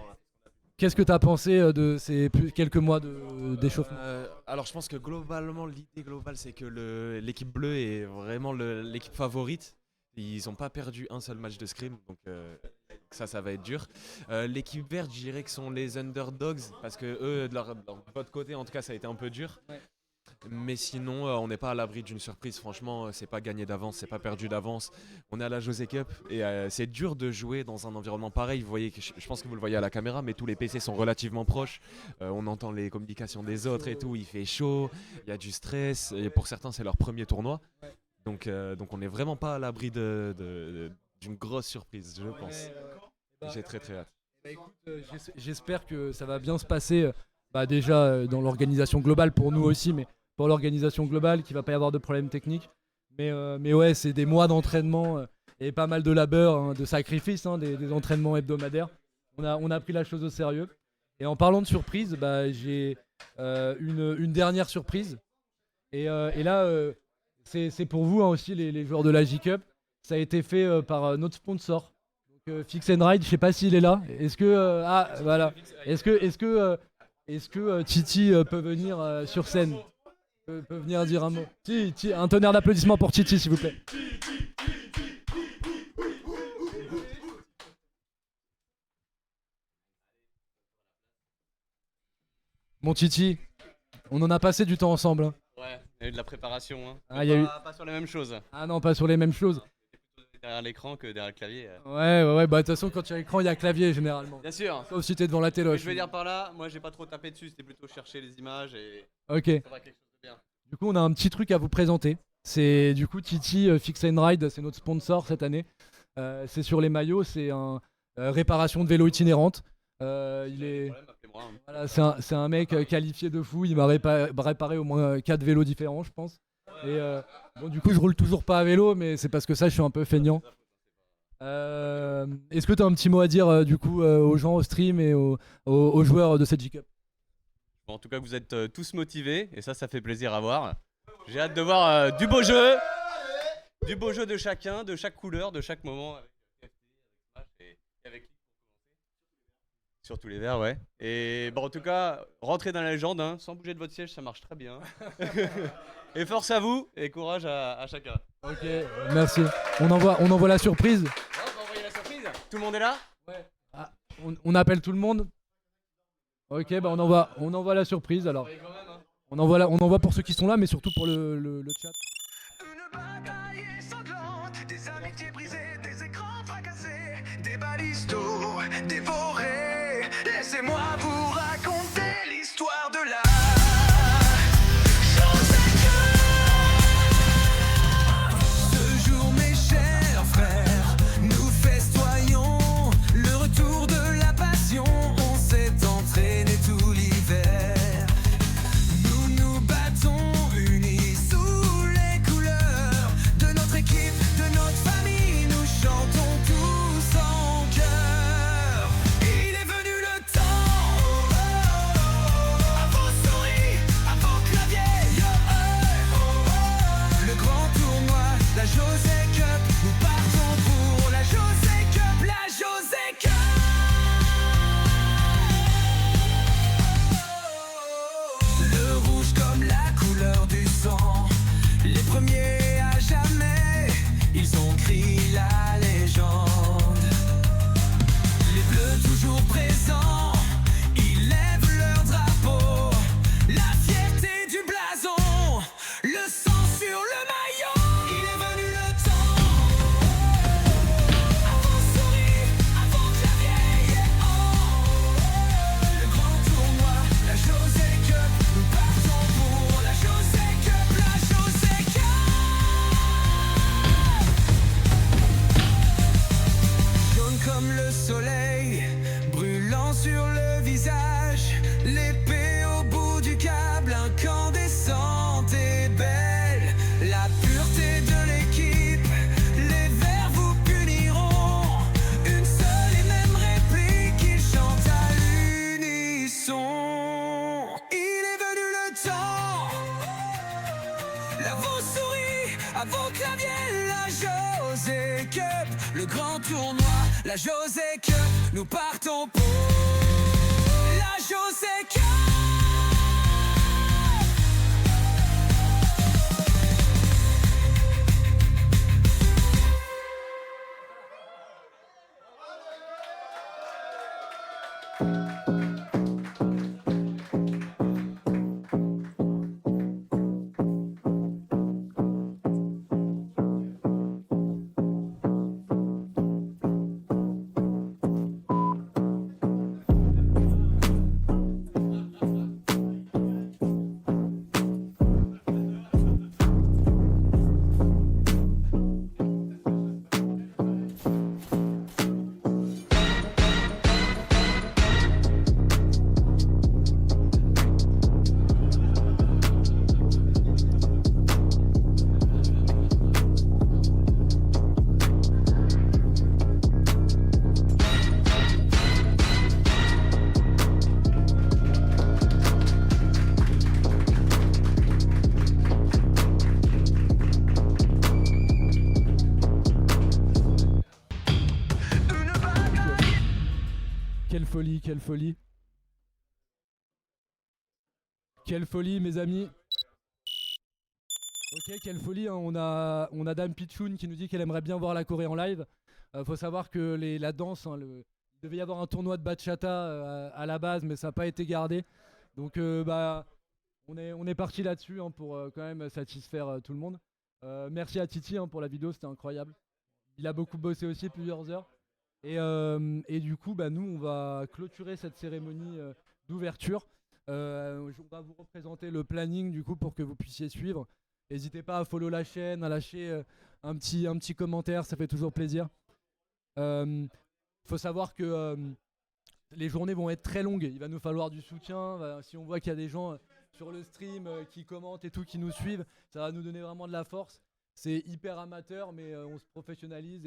Qu'est-ce que t'as pensé de ces quelques mois d'échauffement? Alors je pense que globalement, l'idée globale, c'est que l'équipe bleue est vraiment l'équipe favorite. Ils n'ont pas perdu un seul match de scrim, donc ça va être dur. L'équipe verte, je dirais que sont les underdogs, parce que eux, de votre côté, en tout cas, ça a été un peu dur. Ouais. Mais sinon, on n'est pas à l'abri d'une surprise. Franchement, c'est pas gagné d'avance, c'est pas perdu d'avance. On est à la José Cup et c'est dur de jouer dans un environnement pareil. Vous voyez, je pense que vous le voyez à la caméra, mais tous les PC sont relativement proches. On entend les communications des autres et tout. Il fait chaud, il y a du stress. Et pour certains, c'est leur premier tournoi. Donc on n'est vraiment pas à l'abri d'une grosse surprise, je pense. J'ai très hâte. Bah, écoute, j'espère que ça va bien se passer. Déjà dans l'organisation globale pour nous aussi, mais pour l'organisation globale, qu'il va pas y avoir de problèmes techniques. Mais ouais, c'est des mois d'entraînement et pas mal de labeur, hein, de sacrifices, hein, des entraînements hebdomadaires. On a pris la chose au sérieux. Et en parlant de surprise, j'ai une dernière surprise. Et là, c'est pour vous hein, aussi, les joueurs de la J-Cup. Ça a été fait par notre sponsor. Donc, Fix and Ride, je sais pas s'il est là. Est-ce que voilà. Est-ce que Titi peut venir sur scène, peut venir dire un mot? Un tonnerre d'applaudissements pour Titi, s'il vous plaît. Mon Titi, on en a passé du temps ensemble. Hein. Ouais, il y a eu de la préparation. Hein. Ah, y a eu... Pas sur les mêmes choses. Ah non, pas sur les mêmes choses. derrière l'écran que derrière le clavier. Ouais, bah de toute façon, quand il y a écran, il y a clavier généralement. Bien sûr. Sauf si t'es devant la télé. Je veux dire par là, moi j'ai pas trop tapé dessus, c'était plutôt chercher les images et. Ok. Ça va quelque chose de bien. Du coup, on a un petit truc à vous présenter. C'est du coup Titi Fix and Ride, c'est notre sponsor cette année. C'est sur les maillots, c'est un réparation de vélo itinérante. Voilà, c'est un mec qualifié de fou. Il m'a réparé au moins 4 vélos différents, je pense. Et bon, du coup, je roule toujours pas à vélo, mais c'est parce que ça, je suis un peu feignant. Est-ce que tu as un petit mot à dire du coup aux gens au stream et aux joueurs de cette G-Cup? Bon, en tout cas, vous êtes tous motivés et ça fait plaisir à voir. J'ai hâte de voir du beau jeu de chacun, de chaque couleur, de chaque moment. Et avec sur tous les verts, ouais. Et bon, en tout cas, rentrez dans la légende, hein, sans bouger de votre siège, ça marche très bien. Et force à vous et courage à chacun. Ok, merci. On envoie la surprise. On va envoyer la surprise. Tout le monde est là? Ouais. On appelle tout le monde. Ok, bah on envoie la surprise alors. On envoie pour ceux qui sont là, mais surtout pour le chat. Des amitiés brisées, des écrans fracassés, des balises tout dévorées. Laissez-moi vous raconter l'histoire de la ce jour, mes chers frères, nous festoyons le retour de la passion. On s'est entraîné tout l'hiver. Nous nous battons unis sous les couleurs de notre équipe, de notre famille. Nous chantons tous en chœur. Il est venu le temps, à vos souris, à vos claviers, le grand tournoi, la José Cup. Nous partons pour la José Cup, la José Cup. Le rouge comme la couleur du sang, les premiers à jamais, ils ont crié la légende. Les bleus toujours présents, ils lèvent leur drapeau, la fierté du blason, le sang sur le maillot. Il est venu le temps, à vos souris, à vos claviers, le grand tournoi, la José Cup. Nous partons pour la José Cup, la José Cup. Jaune comme le soleil, brûlant sur le visage, l'épée au bout du câble, incandescente et belle. La pureté de l'équipe, les verts vous puniront. Une seule et même réplique, ils chantent à l'unisson. Il est venu le temps, à vos souris, à vos claviers, la José Cup, le grand tournoi, la José Cup. Nous partons pour la José Cup. Quelle folie, quelle folie. Quelle folie, mes amis. Ok, quelle folie, hein. On a Dame Pichoun qui nous dit qu'elle aimerait bien voir la Corée en live. Faut savoir que la danse, hein, il devait y avoir un tournoi de bachata à la base, mais ça n'a pas été gardé. Donc on est parti là-dessus, hein, pour quand même satisfaire tout le monde. Merci à Titi, hein, pour la vidéo, c'était incroyable. il a beaucoup bossé aussi, plusieurs heures. Et du coup, nous, on va clôturer cette cérémonie d'ouverture. On va vous représenter le planning du coup pour que vous puissiez suivre. N'hésitez pas à follow la chaîne, à lâcher un petit commentaire, ça fait toujours plaisir. Faut savoir que les journées vont être très longues, il va nous falloir du soutien. Si on voit qu'il y a des gens sur le stream qui commentent et tout, qui nous suivent, ça va nous donner vraiment de la force. C'est hyper amateur, mais on se professionnalise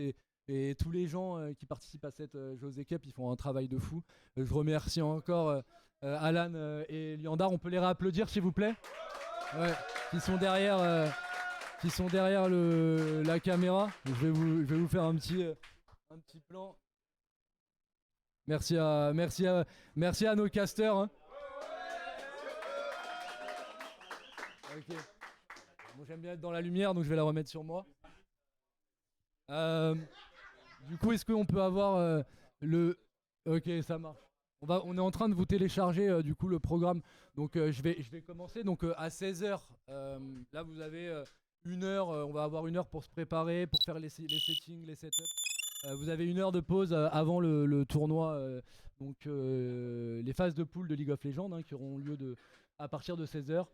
et tous les gens qui participent à cette José Cup, ils font un travail de fou. Je remercie encore Alan et Liandar. On peut les réapplaudir s'il vous plaît, ouais, qui sont derrière la caméra. Je vais vous faire un petit plan. Merci à nos casters. Hein. Okay. Bon, j'aime bien être dans la lumière, donc je vais la remettre sur moi. Du coup, est-ce qu'on peut avoir le... Ok, ça marche. On est en train de vous télécharger du coup le programme. Donc je vais commencer. Donc à 16h, là vous avez 1 heure. On va avoir 1 heure pour se préparer, pour faire les settings, les setups. Vous avez 1 heure de pause avant le tournoi. Donc les phases de poule de League of Legends hein, qui auront lieu à partir de 16h.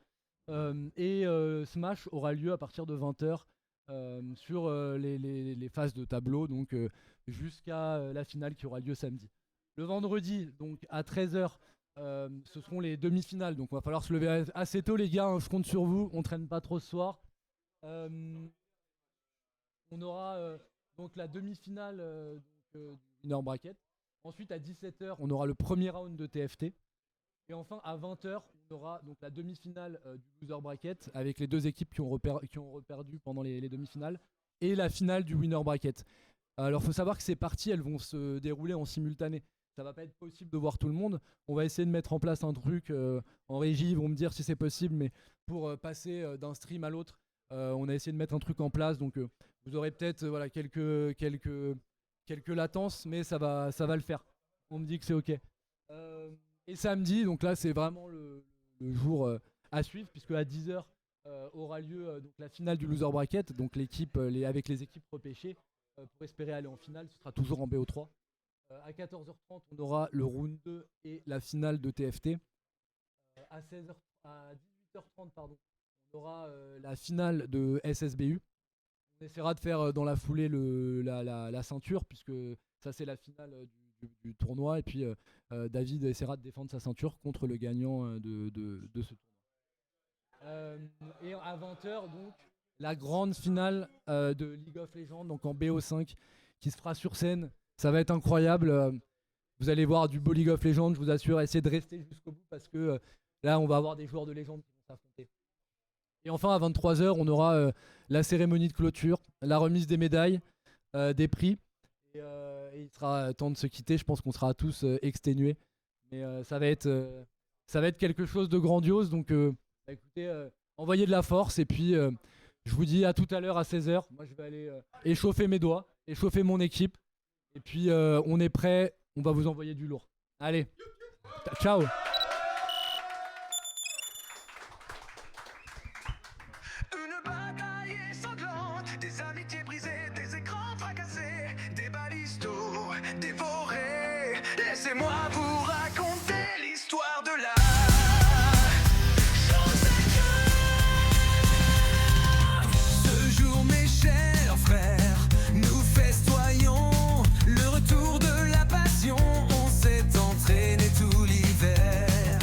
Et Smash aura lieu à partir de 20h. Sur les phases de tableau, donc jusqu'à la finale qui aura lieu samedi. Le vendredi, donc à 13h, ce seront les demi-finales. Donc il va falloir se lever assez tôt, les gars. Hein, je compte sur vous. On traîne pas trop ce soir. On aura donc la demi-finale du winner bracket. Ensuite, à 17h, on aura le premier round de TFT. Et enfin, à 20h, on aura donc la demi-finale du loser bracket avec les 2 équipes qui ont reperdu pendant les demi-finales et la finale du winner bracket. Alors, il faut savoir que ces parties, elles vont se dérouler en simultané. Ça va pas être possible de voir tout le monde. On va essayer de mettre en place un truc en régie. Ils vont me dire si c'est possible, mais pour passer d'un stream à l'autre, on a essayé de mettre un truc en place. Donc, vous aurez peut-être quelques latences, mais ça va le faire. On me dit que c'est OK. Et samedi, donc là c'est vraiment le jour à suivre puisque à 10h aura lieu donc la finale du loser bracket, donc avec les équipes repêchées pour espérer aller en finale, ce sera toujours en BO3. À 14h30 on aura le round 2 et la finale de TFT. À 18h30 on aura la finale de SSBU. On essaiera de faire dans la foulée la ceinture puisque ça c'est la finale du tournoi et puis David essaiera de défendre sa ceinture contre le gagnant de ce tournoi. Et à 20h donc la grande finale de League of Legends donc en BO5 qui se fera sur scène. Ça va être incroyable. Vous allez voir du beau League of Legends, je vous assure. Essayez de rester jusqu'au bout parce que là on va avoir des joueurs de légende qui vont s'affronter. Et enfin à 23h on aura la cérémonie de clôture, la remise des médailles, des prix. Et il sera temps de se quitter, je pense qu'on sera tous exténués. Mais ça va être quelque chose de grandiose. Donc écoutez, envoyez de la force. Et puis je vous dis à tout à l'heure à 16h. Moi je vais aller échauffer mes doigts, échauffer mon équipe. Et puis on est prêt, on va vous envoyer du lourd. Allez, ciao. Une bataille sanglante, des amitiés brisées, des écrans fracassés, des balistos dévorés. Laissez-moi vous raconter l'histoire de la José Cup. Ce jour, mes chers frères, nous festoyons le retour de la passion. On s'est entraîné tout l'hiver.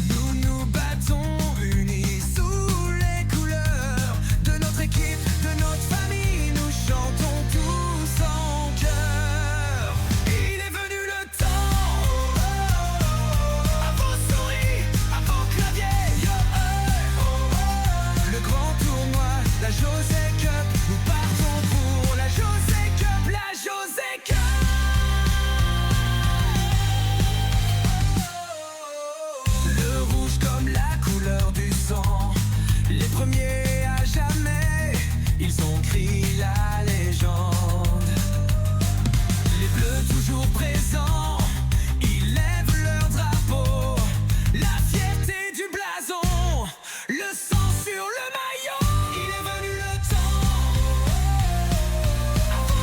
Nous nous battons unis sous les couleurs de notre équipe, de notre famille. Nous chantons tous en chœur. Il est venu le temps, à vos souris, à vos claviers, yo, le grand tournoi, la José Cup. Nous partons pour la José Cup, la José Cup. Le rouge comme la couleur du sang, les premiers à jamais, ils ont crié la légende. Les bleus toujours présents, ils lèvent leur drapeau, la fierté du blason, le sang sur le maillot. Il est venu le temps, à vos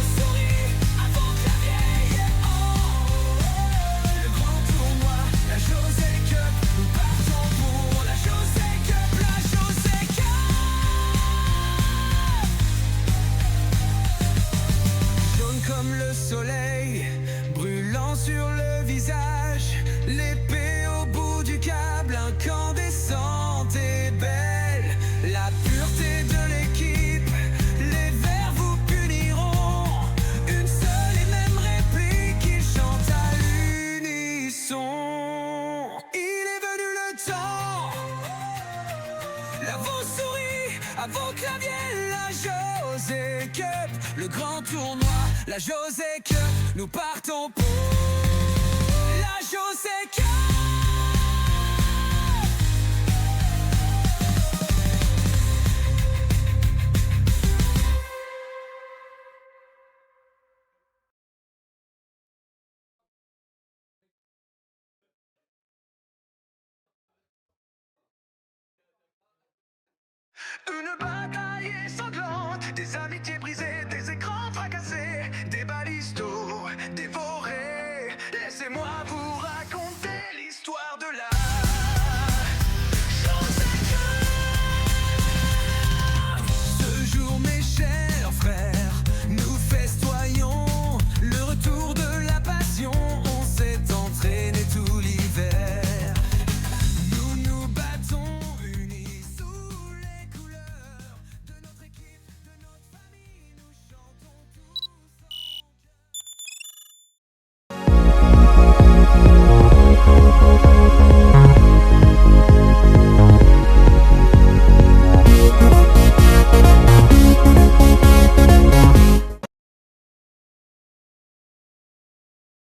À vos souris, à vos claviers, la José Cup, le grand tournoi, la José Cup, nous partons pour la José Cup. Une bataille sanglante, des amitiés brisées.